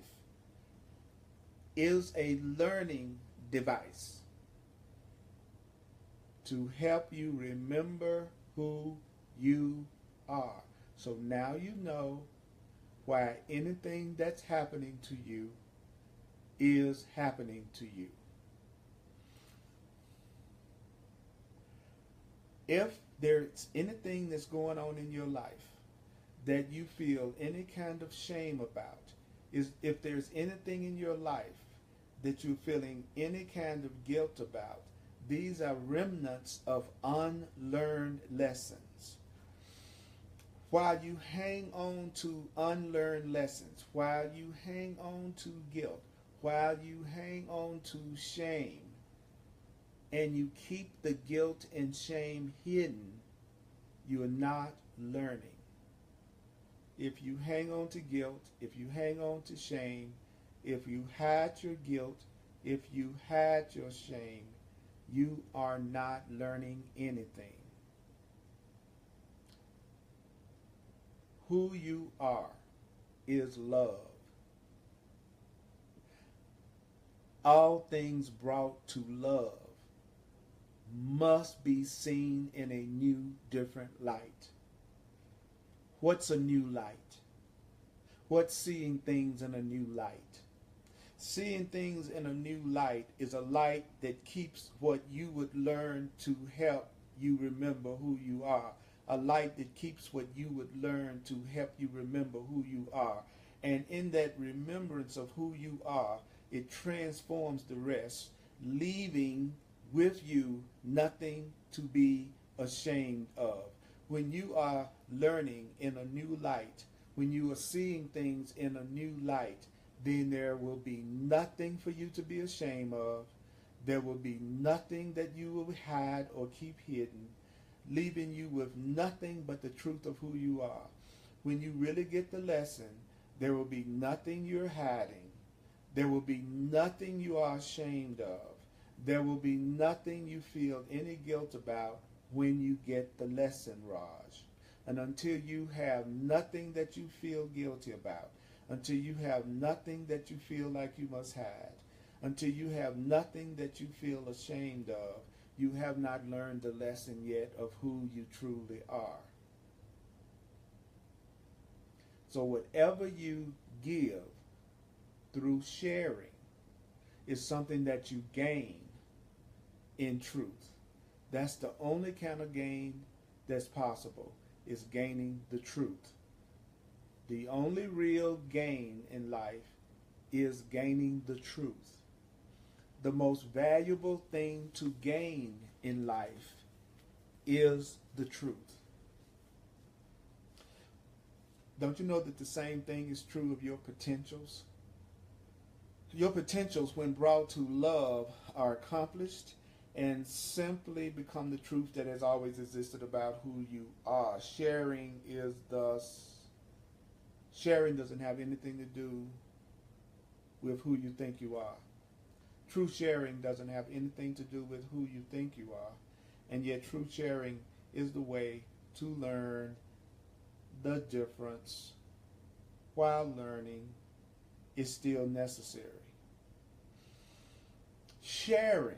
is a learning device to help you remember who you are. So now you know why anything that's happening to you is happening to you. If there's anything that's going on in your life that you feel any kind of shame about, is if there's anything in your life that you're feeling any kind of guilt about, these are remnants of unlearned lessons. While you hang on to unlearned lessons, while you hang on to guilt, while you hang on to shame, and you keep the guilt and shame hidden, you are not learning. If you hang on to guilt, if you hang on to shame, if you hide your guilt, if you hide your shame, you are not learning anything. Who you are is love. All things brought to love must be seen in a new, different light. What's a new light? What's seeing things in a new light? Seeing things in a new light is a light that keeps what you would learn to help you remember who you are. A light that keeps what you would learn to help you remember who you are. And in that remembrance of who you are, it transforms the rest, leaving with you nothing to be ashamed of. When you are learning in a new light, when you are seeing things in a new light, then there will be nothing for you to be ashamed of. There will be nothing that you will hide or keep hidden, leaving you with nothing but the truth of who you are. When you really get the lesson, there will be nothing you're hiding. There will be nothing you are ashamed of. There will be nothing you feel any guilt about when you get the lesson, Raj. And until you have nothing that you feel guilty about, until you have nothing that you feel like you must hide, until you have nothing that you feel ashamed of, you have not learned the lesson yet of who you truly are. So whatever you give through sharing is something that you gain in truth. That's the only kind of gain that's possible, is gaining the truth. The only real gain in life is gaining the truth. The most valuable thing to gain in life is the truth. Don't you know that the same thing is true of your potentials? Your potentials, when brought to love, are accomplished and simply become the truth that has always existed about who you are. Sharing doesn't have anything to do with who you think you are. True sharing doesn't have anything to do with who you think you are. And yet true sharing is the way to learn the difference while learning is still necessary. Sharing.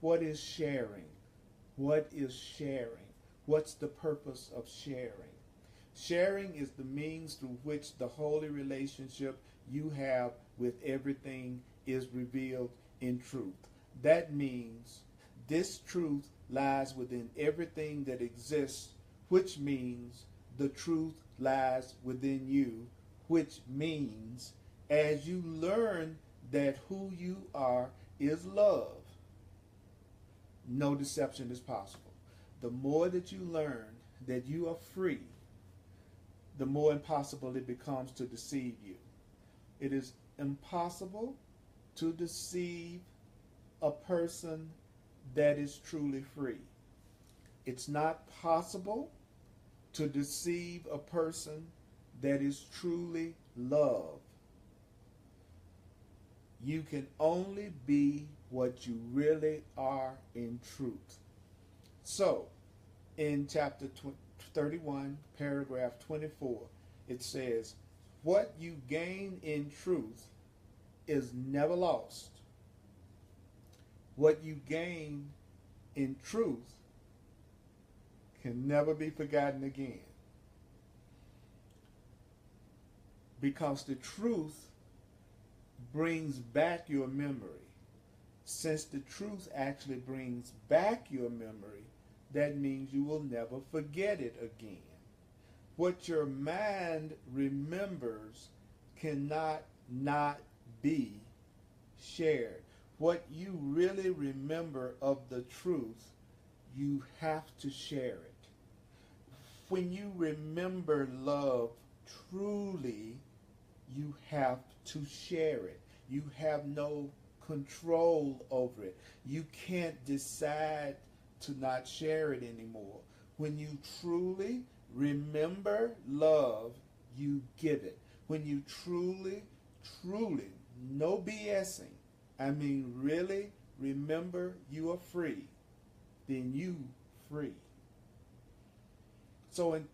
What is sharing? What is sharing? What's the purpose of sharing? Sharing is the means through which the holy relationship you have with everything is revealed in truth. That means this truth lies within everything that exists, which means the truth lies within you, which means as you learn that who you are is love, no deception is possible. The more that you learn that you are free, the more impossible it becomes to deceive you. It is impossible to deceive a person that is truly free. It's not possible to deceive a person that is truly love. You can only be what you really are in truth. So, in chapter 31, paragraph 24, it says, what you gain in truth is never lost. What you gain in truth can never be forgotten again. Because the truth brings back your memory. Since the truth actually brings back your memory, that means you will never forget it again. What your mind remembers cannot not be shared. What you really remember of the truth, you have to share it. When you remember love truly, you have to share it. You have no control over it. You can't decide to not share it anymore. When you truly remember love, you give it. When you truly, no BSing, I mean really remember you are free, then you free. So in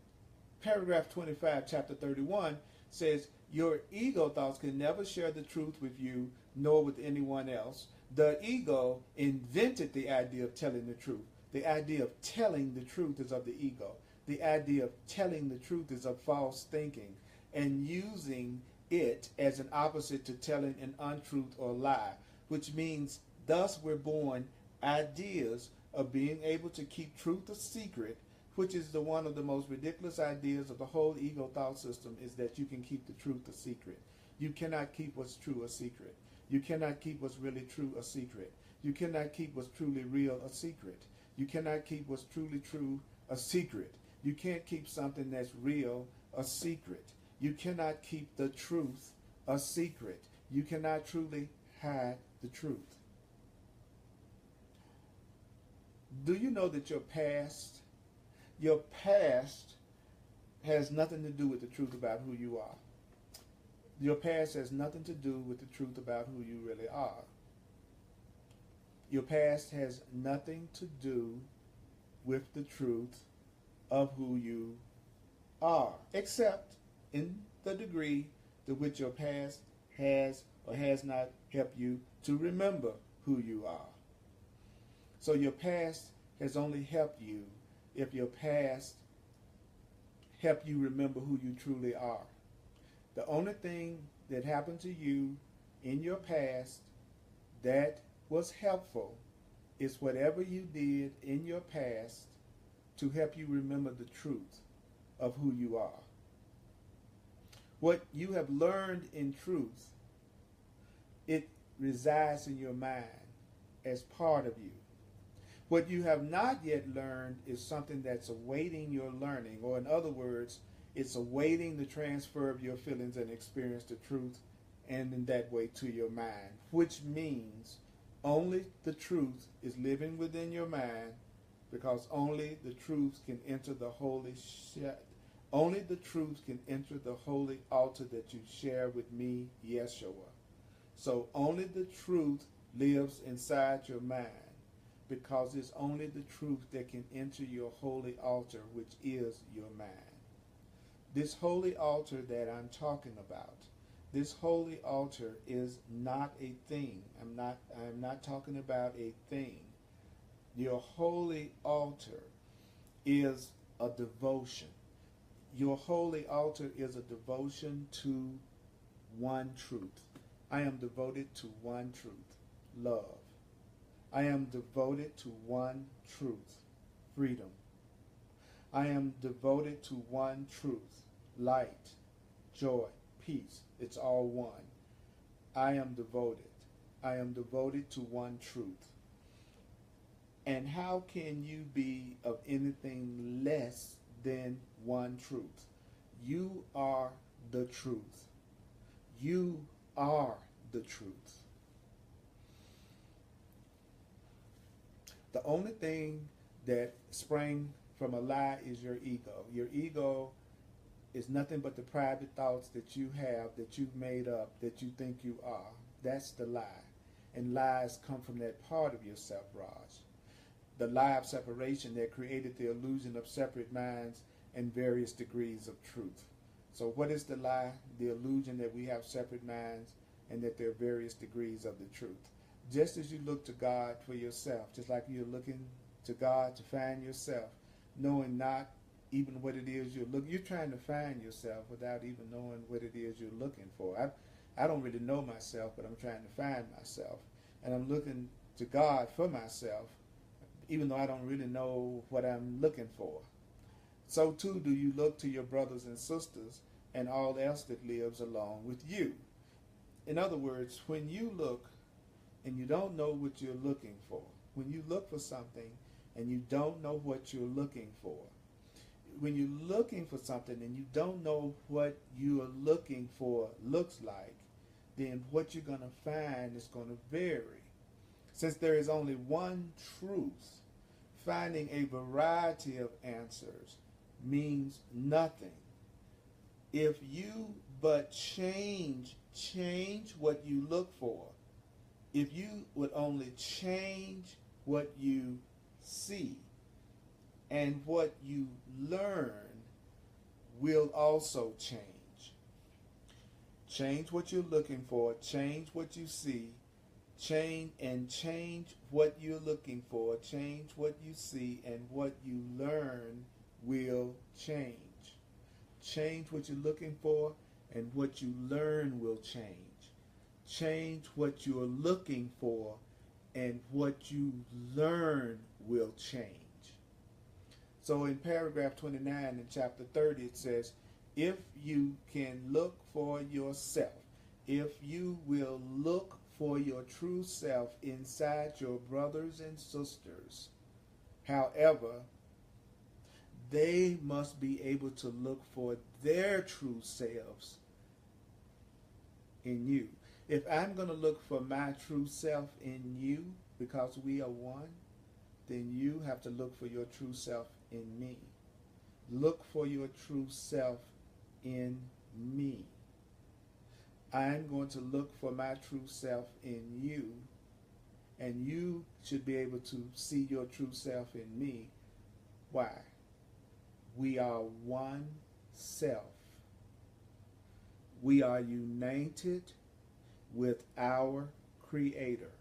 paragraph 25, chapter 31, says, your ego thoughts can never share the truth with you, nor with anyone else. The ego invented the idea of telling the truth. The idea of telling the truth is of the ego. The idea of telling the truth is of false thinking and using it as an opposite to telling an untruth or lie, which means thus we're born ideas of being able to keep truth a secret, which is one of the most ridiculous ideas of the whole ego thought system, is that you can keep the truth a secret. You cannot keep what's true a secret. You cannot keep what's really true a secret. You cannot keep what's truly real a secret. You cannot keep what's truly true a secret. You can't keep something that's real a secret. You cannot keep the truth a secret. You cannot truly hide the truth. Do you know that your past has nothing to do with the truth about who you are? Your past has nothing to do with the truth about who you really are. Your past has nothing to do with the truth of who you are, except in the degree to which your past has or has not helped you to remember who you are. So your past has only helped you if your past helped you remember who you truly are. The only thing that happened to you in your past that was helpful is whatever you did in your past to help you remember the truth of who you are. What you have learned in truth, it resides in your mind as part of you. What you have not yet learned is something that's awaiting your learning, or in other words, it's awaiting the transfer of your feelings and experience to truth and in that way to your mind, which means only the truth is living within your mind, because only the truth can enter the only the truth can enter the holy altar that you share with me, Yeshua. So only the truth lives inside your mind, because it's only the truth that can enter your holy altar, which is your mind. This holy altar that I'm talking about, this holy altar is not a thing. I'm not talking about a thing. Your holy altar is a devotion. Your holy altar is a devotion to one truth. I am devoted to one truth, love. I am devoted to one truth, freedom. I am devoted to one truth, light, joy, peace. It's all one. I am devoted. I am devoted to one truth. And how can you be of anything less than one truth? You are the truth. You are the truth. The only thing that sprang from a lie is your ego. Your ego is nothing but the private thoughts that you have, that you've made up, that you think you are. That's the lie. And lies come from that part of yourself, Raj. The lie of separation that created the illusion of separate minds and various degrees of truth. So what is the lie? The illusion that we have separate minds and that there are various degrees of the truth. Just as you look to God for yourself, just like you're looking to God to find yourself, knowing not even what it is you're trying to find yourself without even knowing what it is you're looking for. I don't really know myself, but I'm trying to find myself. And I'm looking to God for myself, even though I don't really know what I'm looking for. So too do you look to your brothers and sisters and all else that lives along with you. In other words, when you look and you don't know what you're looking for, when you look for something and you don't know what you're looking for, when you're looking for something and you don't know what you are looking for looks like, then what you're going to find is going to vary. Since there is only one truth, finding a variety of answers means nothing. If you but change what you look for, if you would only change what you see, and what you learn will also change. Change what you're looking for, change what you see, change what you're looking for, change what you see, and what you learn will change. Change what you're looking for, and what you learn will change. Change what you're looking for, and what you learn will change. So in paragraph 29 in chapter 30, it says, if you can look for yourself, if you will look for your true self inside your brothers and sisters, however, they must be able to look for their true selves in you. If I'm going to look for my true self in you, because we are one, then you have to look for your true self in me. Look for your true self in me. I'm going to look for my true self in you, and you should be able to see your true self in me. Why? We are one self. We are united with our Creator.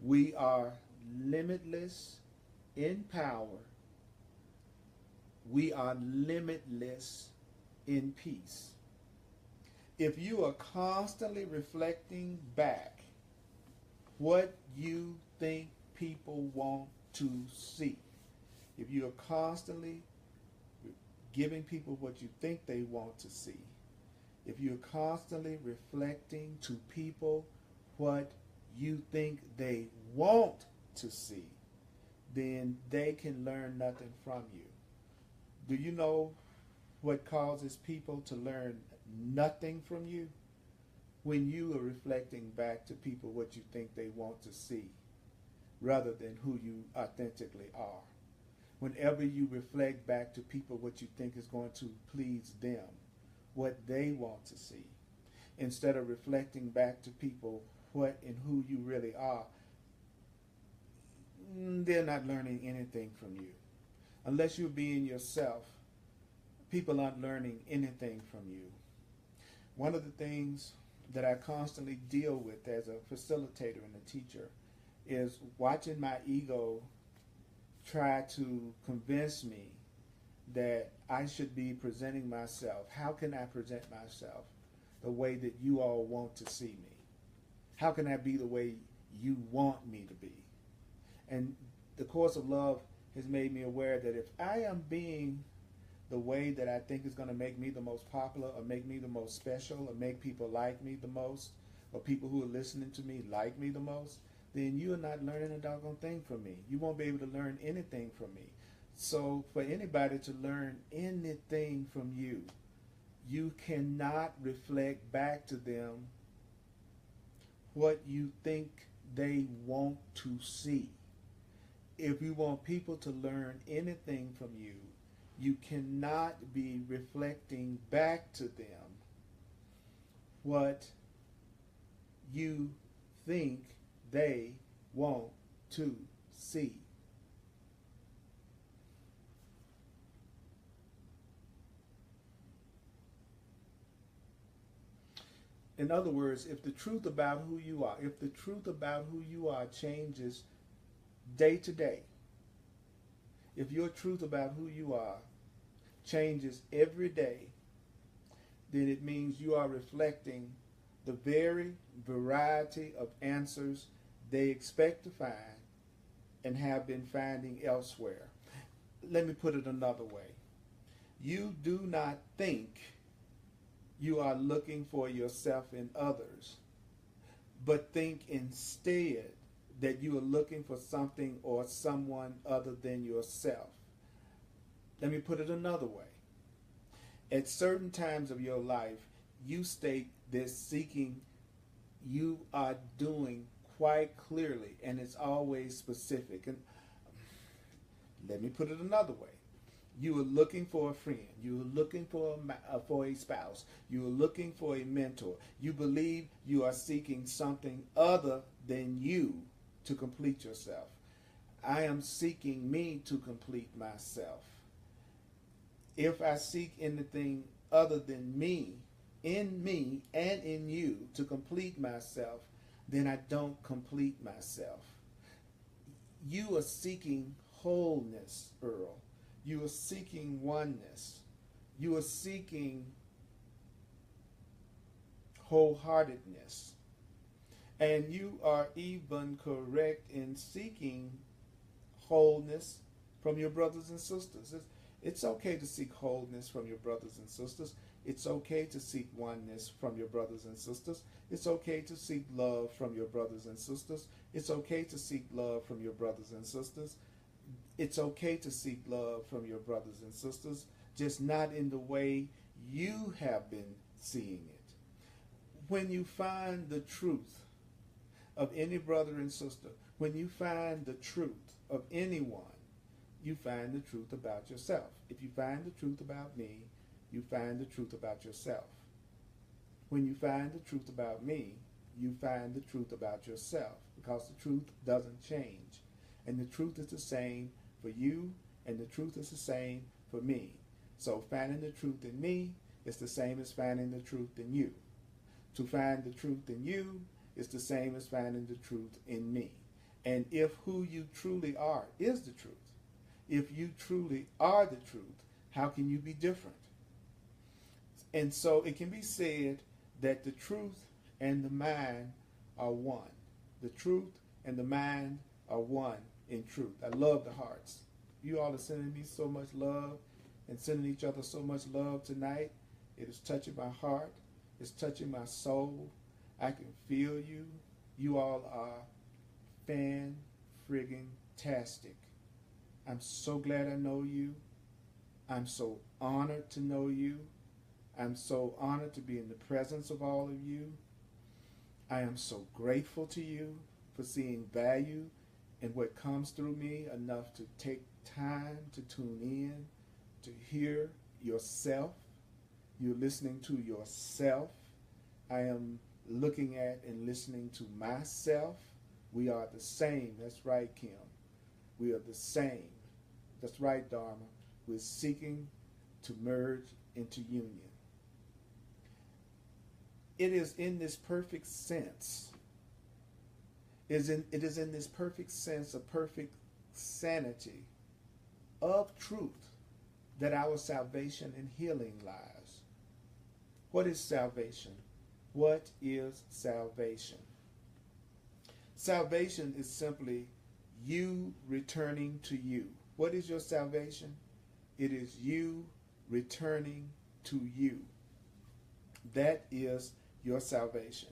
We are limitless in power. We are limitless in peace. If you are constantly reflecting back what you think people want to see, if you are constantly giving people what you think they want to see, if you're constantly reflecting to people what you think they want to see, then they can learn nothing from you. Do you know what causes people to learn nothing from you? when you are reflecting back to people what you think they want to see rather than who you authentically are. Whenever you reflect back to people what you think is going to please them, what they want to see, instead of reflecting back to people what and who you really are, they're not learning anything from you. Unless you're being yourself, people aren't learning anything from you. One of the things that I constantly deal with as a facilitator and a teacher is watching my ego try to convince me that I should be presenting myself. How can I present myself the way that you all want to see me? How can I be the way you want me to be? And the course of love has made me aware that if I am being the way that I think is going to make me the most popular or make me the most special or make people like me the most or people who are listening to me like me the most, then you are not learning a doggone thing from me. You won't be able to learn anything from me. So for anybody to learn anything from you, you cannot reflect back to them what you think they want to see. If you want people to learn anything from you, you cannot be reflecting back to them what you think they want to see. In other words, if the truth about who you are, if the truth about who you are changes day to day, if your truth about who you are changes every day, then it means you are reflecting the very variety of answers they expect to find and have been finding elsewhere. Let me put it another way. You do not think you are looking for yourself in others, but think instead that you are looking for something or someone other than yourself. Let me put it another way. At certain times of your life, you state this seeking you are doing quite clearly, and it's always specific. And let me put it another way. You are looking for a friend. You are looking for a spouse. You are looking for a mentor. You believe you are seeking something other than you to complete yourself. I am seeking me to complete myself. If I seek anything other than me and in you to complete myself, then I don't complete myself. You are seeking wholeness, Earl. You are seeking oneness. You are seeking wholeheartedness. And you are even correct in seeking wholeness from your brothers and sisters. It's okay to seek wholeness from your brothers and sisters. It's okay to seek oneness from your brothers and sisters. It's okay to seek love from your brothers and sisters. It's okay to seek love from your brothers and sisters. It's okay to seek love from your brothers and sisters, just not in the way you have been seeing it. When you find the truth of any brother and sister, when you find the truth of anyone, you find the truth about yourself. If you find the truth about me, you find the truth about yourself. When you find the truth about me, you find the truth about yourself, because the truth doesn't change. And the truth is the same for you, and the truth is the same for me. So finding the truth in me is the same as finding the truth in you. To find the truth in you is the same as finding the truth in me. And if who you truly are is the truth, if you truly are the truth, how can you be different? And so it can be said that the truth and the mind are one. The truth and the mind are one in truth. I love the hearts. You all are sending me so much love and sending each other so much love tonight. It is touching my heart. It's touching my soul. I can feel you. You all are fan-friggin-tastic. I'm so glad I know you. I'm so honored to know you. I'm so honored to be in the presence of all of you. I am so grateful to you for seeing value in what comes through me enough to take time to tune in, to hear yourself. You're listening to yourself. I am looking at and listening to myself. We are the same. That's right, Kim. We are the same. That's right, Dharma. We're seeking to merge into union. It is in this perfect sense. It is in this perfect sense of perfect sanity of truth that our salvation and healing lies. What is salvation? What is salvation? Salvation is simply you returning to you. What is your salvation? It is you returning to you. That is your salvation.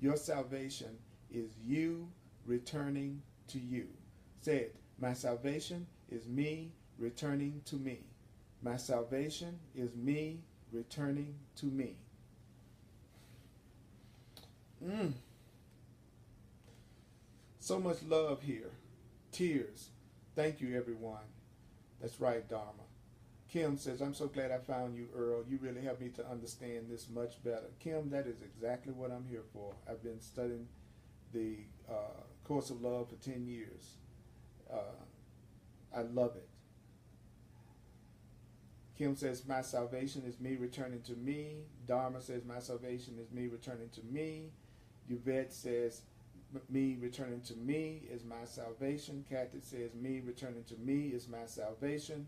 Your salvation is you returning to you. Say it. My salvation is me returning to me. My salvation is me returning to me. So much love here. Tears. Thank you, everyone. That's right, Dharma. Kim says, I'm so glad I found you, Earl. You really helped me to understand this much better. Kim, that is exactly what I'm here for. I've been studying the Course of Love for 10 years. I love it. Kim says, my salvation is me returning to me. Dharma says, my salvation is me returning to me. Yvette says, me returning to me is my salvation. Kathy says, me returning to me is my salvation.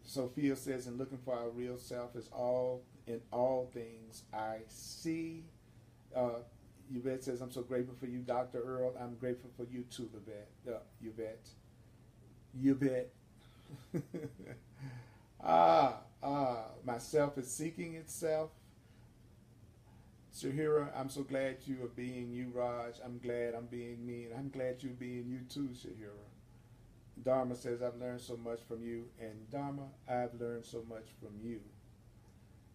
Sophia says, and looking for our real self is all in all things I see. Yvette says, I'm so grateful for you, Dr. Earl. I'm grateful for you too, Yvette. Yvette. Myself is seeking itself. Shahira, I'm so glad you are being you, Raj. I'm glad I'm being me, and I'm glad you're being you too, Shahira. Dharma says, I've learned so much from you, and Dharma, I've learned so much from you.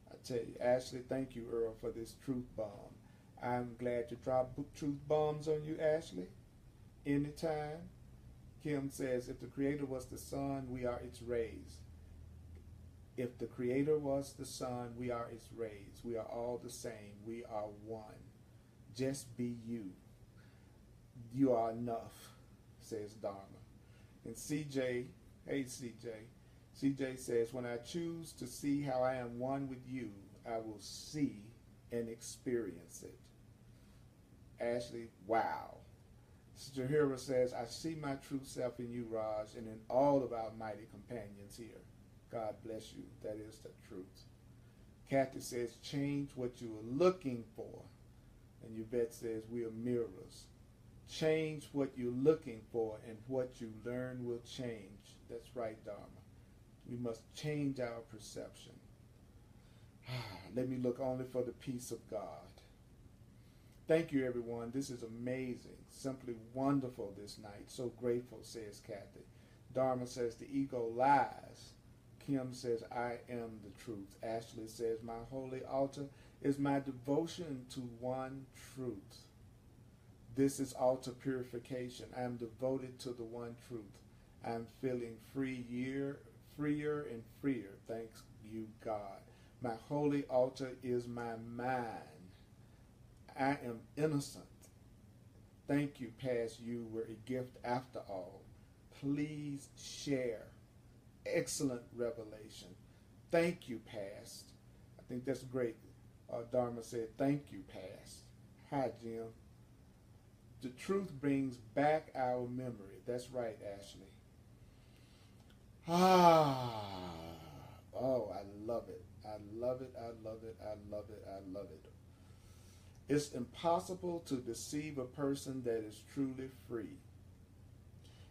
I tell you, Ashley, thank you, Earl, for this truth bomb. I'm glad to drop truth bombs on you, Ashley, anytime. Kim says, if the Creator was the sun, we are its rays. If the Creator was the sun, we are its rays. We are all the same. We are one. Just be you. You are enough, says Dharma. And CJ, hey CJ. CJ says, when I choose to see how I am one with you, I will see and experience it. Ashley, wow. Jahira says, I see my true self in you, Raj, and in all of our mighty companions here. God bless you. That is the truth. Kathy says, change what you are looking for. And Yvette says, we are mirrors. Change what you're looking for, and what you learn will change. That's right, Dharma. We must change our perception. Let me look only for the peace of God. Thank you, everyone. This is amazing. Simply wonderful this night. So grateful, says Kathy. Dharma says, the ego lies. Kim says, I am the truth. Ashley says, my holy altar is my devotion to one truth. This is altar purification. I am devoted to the one truth. I am feeling freer and freer. Thanks you, God. My holy altar is my mind. I am innocent. Thank you, past you were a gift after all. Please share. Excellent revelation. Thank you, past. I think that's great. Dharma said, thank you, past. Hi, Jim. The truth brings back our memory. That's right, Ashley. Oh, I love it. I love it. I love it. I love it. I love it. It's impossible to deceive a person that is truly free.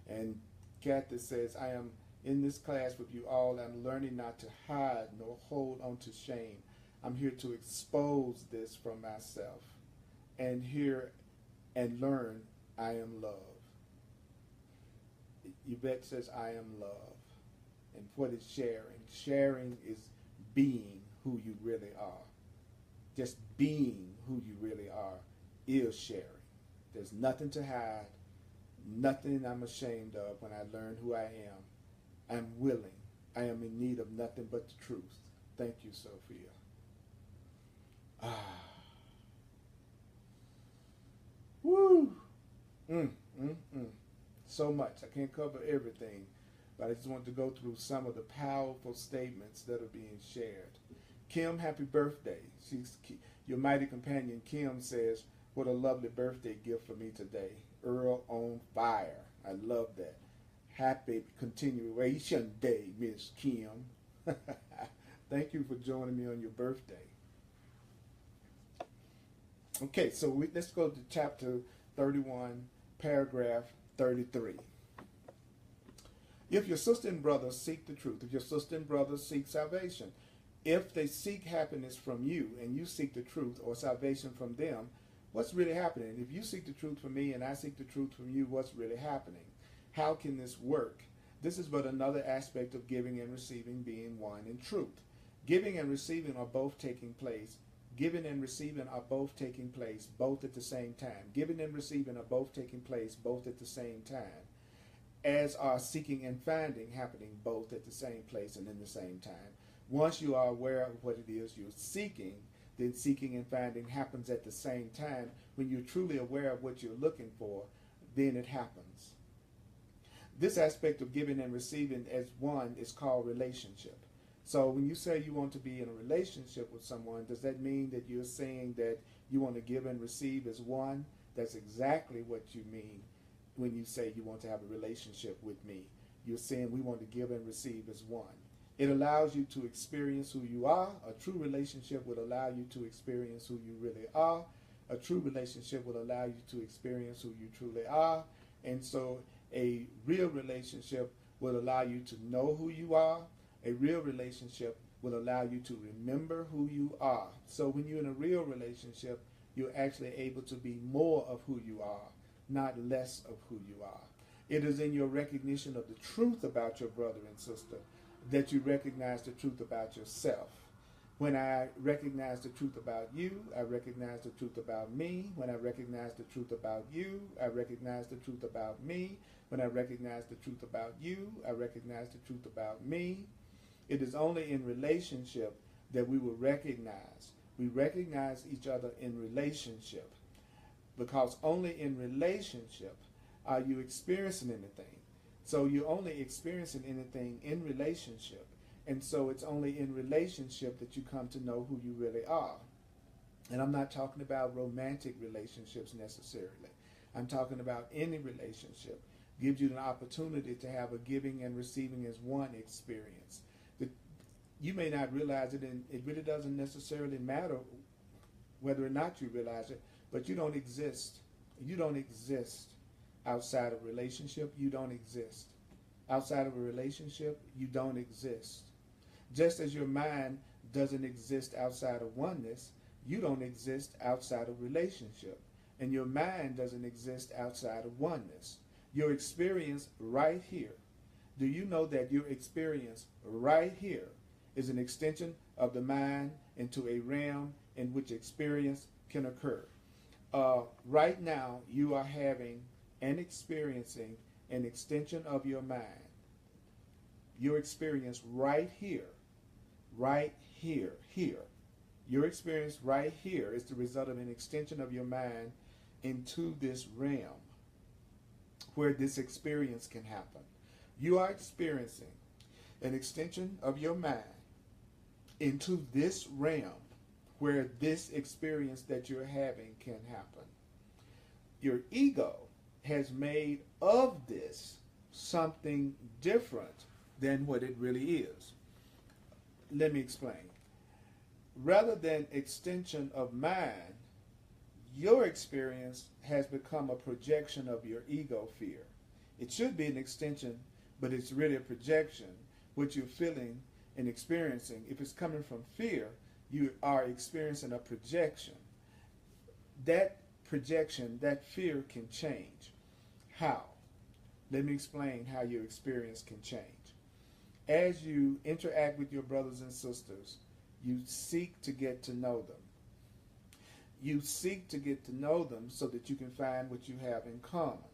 And Kathy says, I am in this class with you all. I'm learning not to hide nor hold on to shame. I'm here to expose this from myself and hear and learn I am love. Yvette says, I am love. And what is sharing? Sharing is being who you really are. Just being who you really are. is sharing. There's nothing to hide, nothing I'm ashamed of when I learn who I am. I'm willing. I am in need of nothing but the truth. Thank you, Sophia. Woo! So much. I can't cover everything, but I just want to go through some of the powerful statements that are being shared. Kim, happy birthday. Your mighty companion Kim says, what a lovely birthday gift for me today. Earl on fire. I love that. Happy continuation day, Miss Kim. Thank you for joining me on your birthday. Okay, so let's go to chapter 31, paragraph 33. If your sister and brother seek the truth, if your sister and brother seek salvation, if they seek happiness from you and you seek the truth or salvation from them, what's really happening? If you seek the truth from me and I seek the truth from you, what's really happening? How can this work? This is but another aspect of giving and receiving being one in truth. Giving and receiving are both taking place. Giving and receiving are both taking place, both at the same time. Giving and receiving are both taking place, both at the same time. As are seeking and finding happening both at the same place and in the same time. Once you are aware of what it is you're seeking, then seeking and finding happens at the same time. When you're truly aware of what you're looking for, then it happens. This aspect of giving and receiving as one is called relationship. So when you say you want to be in a relationship with someone, does that mean that you're saying that you want to give and receive as one? That's exactly what you mean when you say you want to have a relationship with me. You're saying we want to give and receive as one. It allows you to experience who you are. A true relationship would allow you to experience who you really are. A true relationship will allow you to experience who you truly are. And so a real relationship will allow you to know who you are. A real relationship will allow you to remember who you are. So when you're in a real relationship, you're actually able to be more of who you are, not less of who you are. It is in your recognition of the truth about your brother and sister that you recognize the truth about yourself. When I recognize the truth about you, I recognize the truth about me. When I recognize the truth about you, I recognize the truth about me. When I recognize the truth about you, I recognize the truth about me. It is only in relationship that we will recognize. We recognize each other in relationship, because only in relationship are you experiencing anything. So you're only experiencing anything in relationship. And so it's only in relationship that you come to know who you really are. And I'm not talking about romantic relationships necessarily. I'm talking about any relationship. Gives you an opportunity to have a giving and receiving as one experience. You may not realize it, and it really doesn't necessarily matter whether or not you realize it, but you don't exist. You don't exist outside of relationship. You don't exist. Outside of a relationship, you don't exist. Just as your mind doesn't exist outside of oneness, you don't exist outside of relationship. And your mind doesn't exist outside of oneness. Your experience right here. Do you know that your experience right here is an extension of the mind into a realm in which experience can occur? Right now, you are having and experiencing an extension of your mind. Your experience right here. Your experience right here is the result of an extension of your mind into this realm where this experience can happen. You are experiencing an extension of your mind into this realm where this experience that you're having can happen. Your ego has made of this something different than what it really is. Let me explain. Rather than extension of mind, your experience has become a projection of your ego fear. It should be an extension, but it's really a projection. What you're feeling and experiencing, if it's coming from fear, you are experiencing a projection. That projection, that fear can change. How? Let me explain how your experience can change. As you interact with your brothers and sisters, you seek to get to know them. You seek to get to know them so that you can find what you have in common,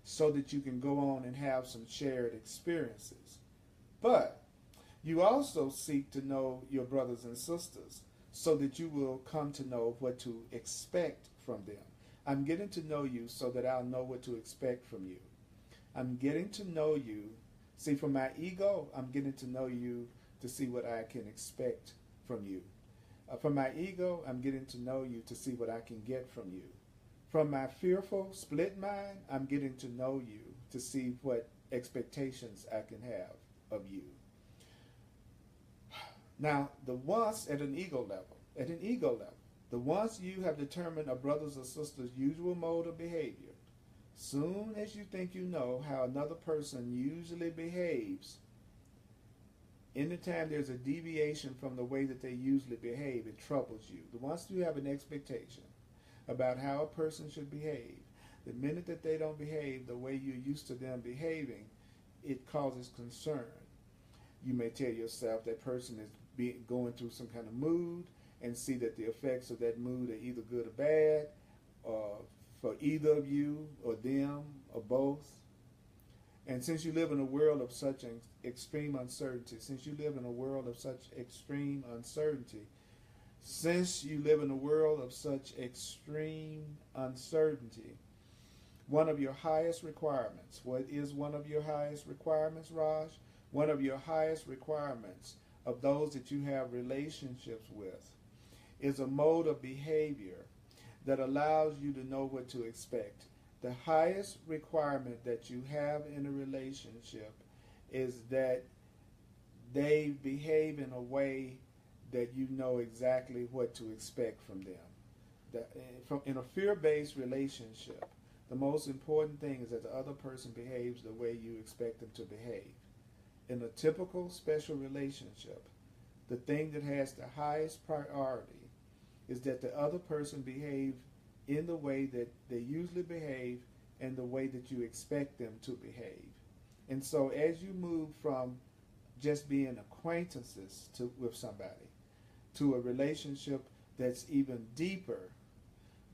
so that you can go on and have some shared experiences. But you also seek to know your brothers and sisters so that you will come to know what to expect from them. I'm getting to know you so that I'll know what to expect from you. I'm getting to know you. See, from my ego, I'm getting to know you to see what I can expect from you. From my ego, I'm getting to know you to see what I can get from you. From my fearful, split mind, I'm getting to know you to see what expectations I can have of you. Now, the once at an ego level, the once you have determined a brother's or sister's usual mode of behavior, soon as you think you know how another person usually behaves, anytime there's a deviation from the way that they usually behave, it troubles you. Once you have an expectation about how a person should behave, the minute that they don't behave the way you're used to them behaving, it causes concern. You may tell yourself that person is going through some kind of mood and see that the effects of that mood are either good or bad, for either of you or them or both. And since you live in a world of such extreme uncertainty, one of your highest requirements, what is one of your highest requirements, Raj? One of your highest requirements of those that you have relationships with is a mode of behavior that allows you to know what to expect. The highest requirement that you have in a relationship is that they behave in a way that you know exactly what to expect from them. In a fear-based relationship, the most important thing is that the other person behaves the way you expect them to behave. In a typical special relationship, the thing that has the highest priority is that the other person behave in the way that they usually behave and the way that you expect them to behave. And so as you move from just being acquaintances with somebody to a relationship that's even deeper,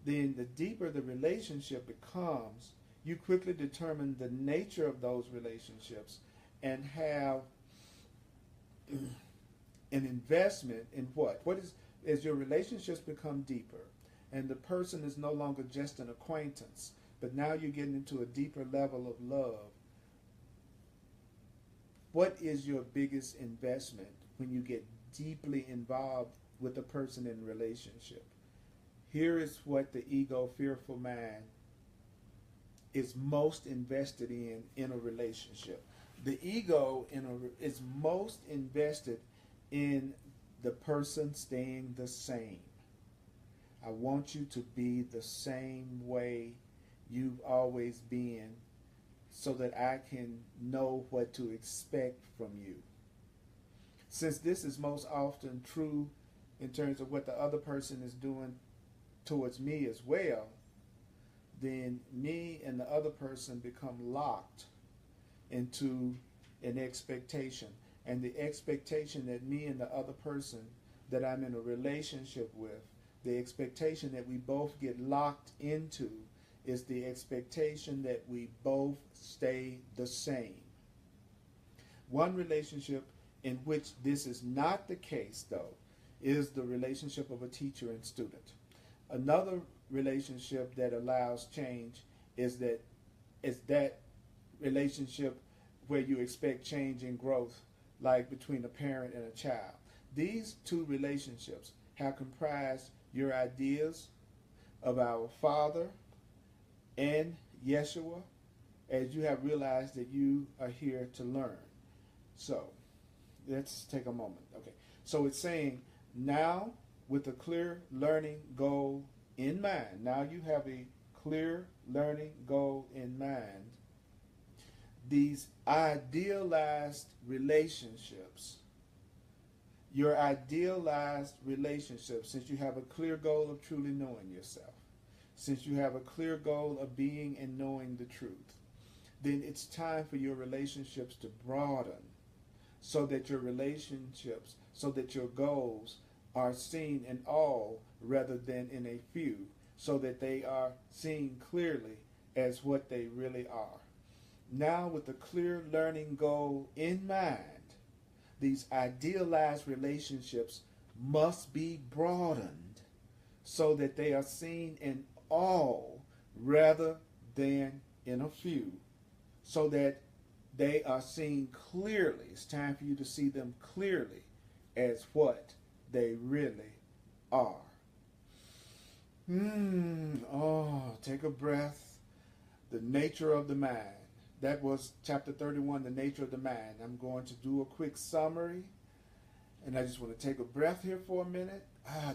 then the deeper the relationship becomes, you quickly determine the nature of those relationships and have an investment in what? As your relationships become deeper and the person is no longer just an acquaintance, but now you're getting into a deeper level of love, what is your biggest investment when you get deeply involved with a person in a relationship? Here is what the ego, fearful mind is most invested in a relationship. The ego is most invested in the person staying the same. I want you to be the same way you've always been so that I can know what to expect from you. Since this is most often true in terms of what the other person is doing towards me as well, then me and the other person become locked into an expectation. And the expectation that me and the other person that I'm in a relationship with, the expectation that we both get locked into is the expectation that we both stay the same. One relationship in which this is not the case, though, is the relationship of a teacher and student. Another relationship that allows change is that relationship where you expect change and growth, like between a parent and a child. These two relationships have comprised your ideas of our Father and Yeshua as you have realized that you are here to learn. So, let's take a moment. Okay. So it's saying now with a clear learning goal in mind. Now you have a clear learning goal in mind. These idealized relationships, your idealized relationships, since you have a clear goal of truly knowing yourself, since you have a clear goal of being and knowing the truth, then it's time for your relationships to broaden so that your relationships, so that your goals are seen in all rather than in a few, so that they are seen clearly as what they really are. Now, with a clear learning goal in mind, these idealized relationships must be broadened so that they are seen in all rather than in a few, so that they are seen clearly. It's time for you to see them clearly as what they really are. Take a breath. The nature of the mind. That was chapter 31, the nature of the mind. I'm going to do a quick summary, and I just want to take a breath here for a minute.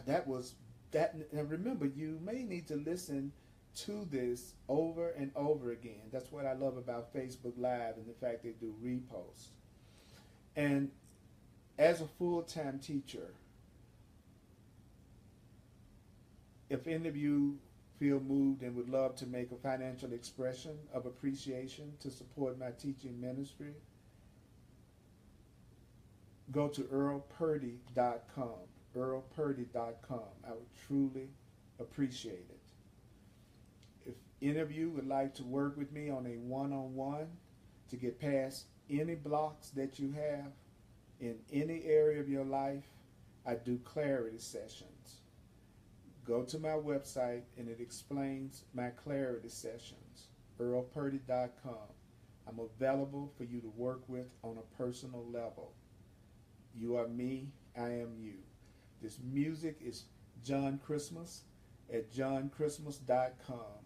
That was that. And remember, you may need to listen to this over and over again. That's what I love about Facebook Live and the fact they do reposts. And as a full-time teacher, if any of you feel moved and would love to make a financial expression of appreciation to support my teaching ministry, go to earlpurdy.com. earlpurdy.com. I would truly appreciate it. If any of you would like to work with me on a one-on-one to get past any blocks that you have in any area of your life, I do clarity sessions. Go to my website and it explains my clarity sessions, earlpurdy.com. I'm available for you to work with on a personal level. You are me, I am you. This music is John Christmas at johnChristmas.com.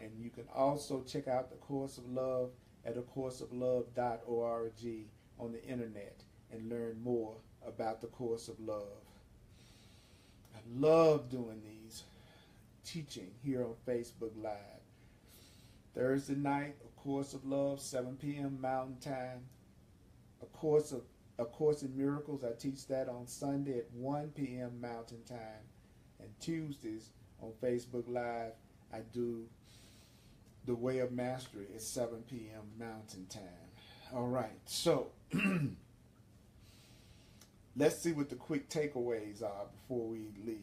And you can also check out the Course of Love at acourseoflove.org on the internet and learn more about the Course of Love. I love doing these teaching here on Facebook Live. Thursday night, A Course of Love, 7 p.m. Mountain Time. A Course in Miracles, I teach that on Sunday at 1 p.m. Mountain Time. And Tuesdays on Facebook Live, I do The Way of Mastery at 7 p.m. Mountain Time. All right, so let's see what the quick takeaways are before we leave.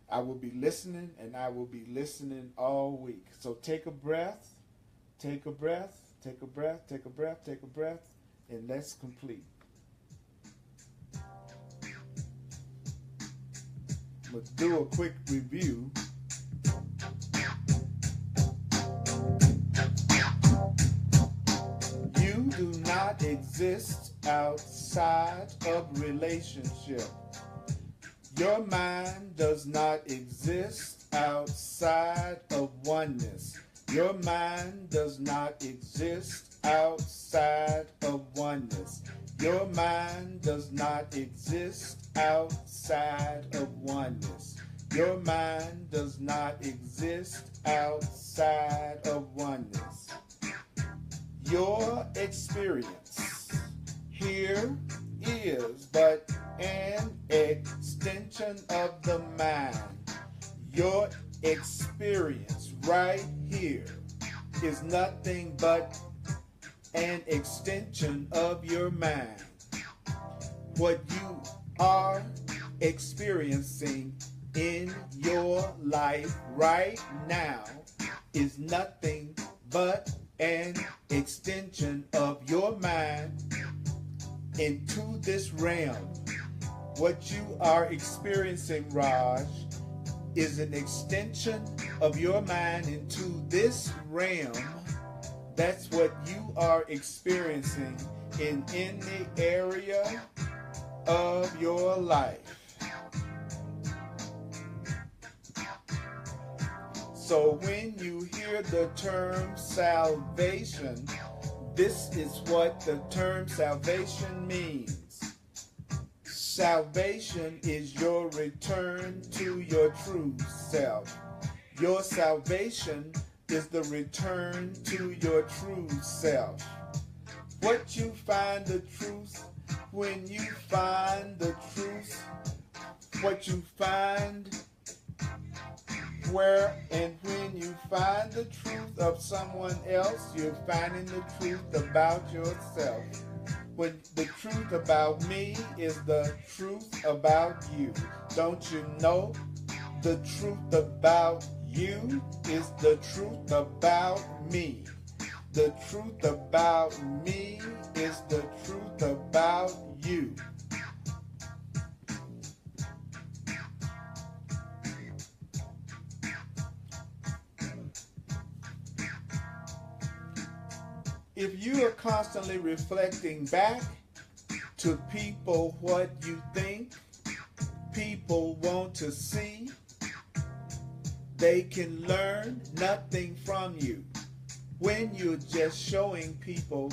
I will be listening, and I will be listening all week. So take a breath, take a breath, take a breath, take a breath, take a breath, and let's complete. Let's do a quick review. You do not exist outside of relationship. Your mind does not exist outside of oneness. Your mind does not exist outside of oneness. Your mind does not exist outside of oneness. Your mind does not exist outside of oneness. Your experience here is but an extension of the mind. Your experience right here is nothing but an extension of your mind. What you are experiencing in your life right now is nothing but an extension of your mind into this realm. What you are experiencing, Raj, is an extension of your mind into this realm. That's what you are experiencing in any area of your life. So when you hear the term salvation, this is what the term salvation means. Salvation is your return to your true self. Your salvation is the return to your true self. What you find the truth, when you find the truth, what you find where and when you find the truth of someone else, you're finding the truth about yourself. when the truth about me is the truth about you. Don't you know? The truth about you is the truth about me. The truth about me is the truth about you. If you are constantly reflecting back to people what you think people want to see, they can learn nothing from you. When you're just showing people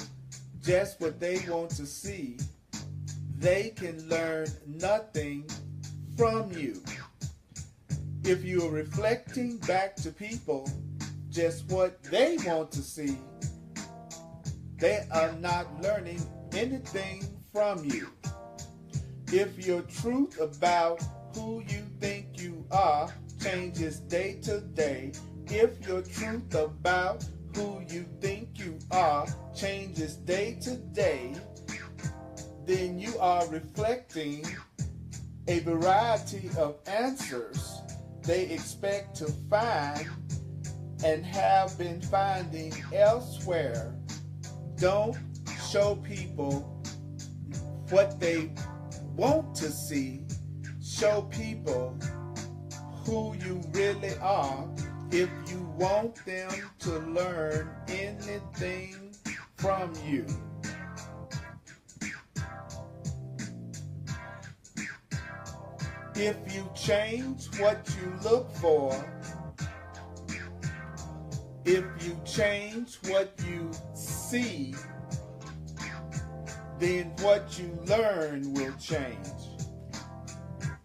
just what they want to see, they can learn nothing from you. If you're reflecting back to people just what they want to see, they are not learning anything from you. If your truth about who you think you are changes day to day, if your truth about who you think you are changes day to day, then you are reflecting a variety of answers they expect to find and have been finding elsewhere. Don't show people what they want to see. Show people who you really are if you want them to learn anything from you. If you change what you look for, if you change what you see, then what you learn will change.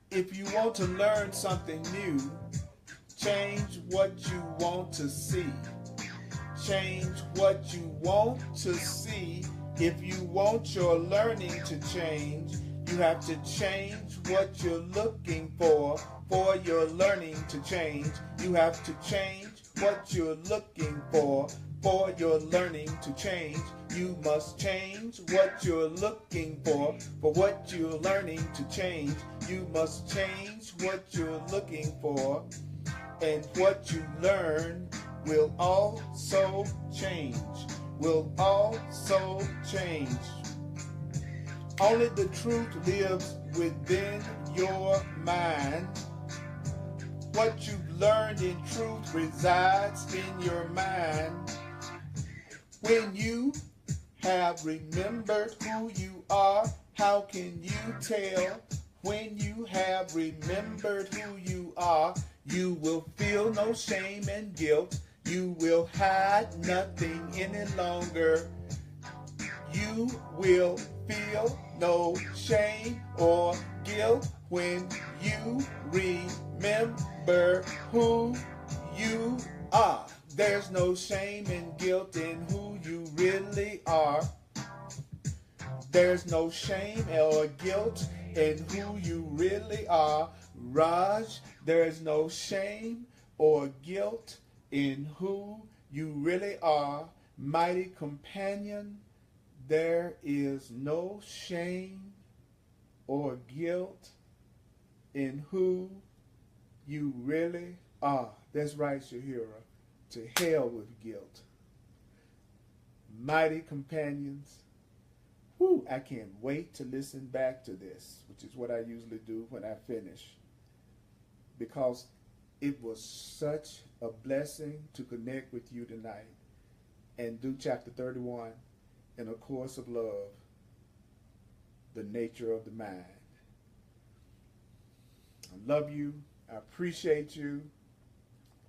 If you want to learn something new, change what you want to see. Change what you want to see. If you want your learning to change, you have to change what you're looking for your learning to change. You have to change what you're looking for your learning to change. You must change what you're looking for what you're learning to change. You must change what you're looking for, and what you learn will also change. Will also change. Only the truth lives within your mind. What you've learned in truth resides in your mind. When you have remembered who you are, how can you tell? When you have remembered who you are, you will feel no shame and guilt. You will hide nothing any longer. You will feel no shame or guilt when you remember who you are. There's no shame and guilt in who you really are. There's no shame or guilt in who you really are. Raj, there's no shame or guilt in who you really are. Mighty companion, there is no shame or guilt in who you really are. That's right, Shahira. To hell with guilt. Mighty companions. Whew, I can't wait to listen back to this, which is what I usually do when I finish, because it was such a blessing to connect with you tonight and do chapter 31 in A Course of Love, the nature of the mind. I love you. I appreciate you.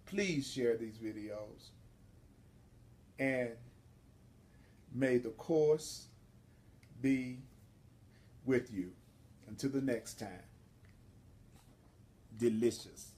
Please share these videos, and may the course be with you. Until the next time, delicious.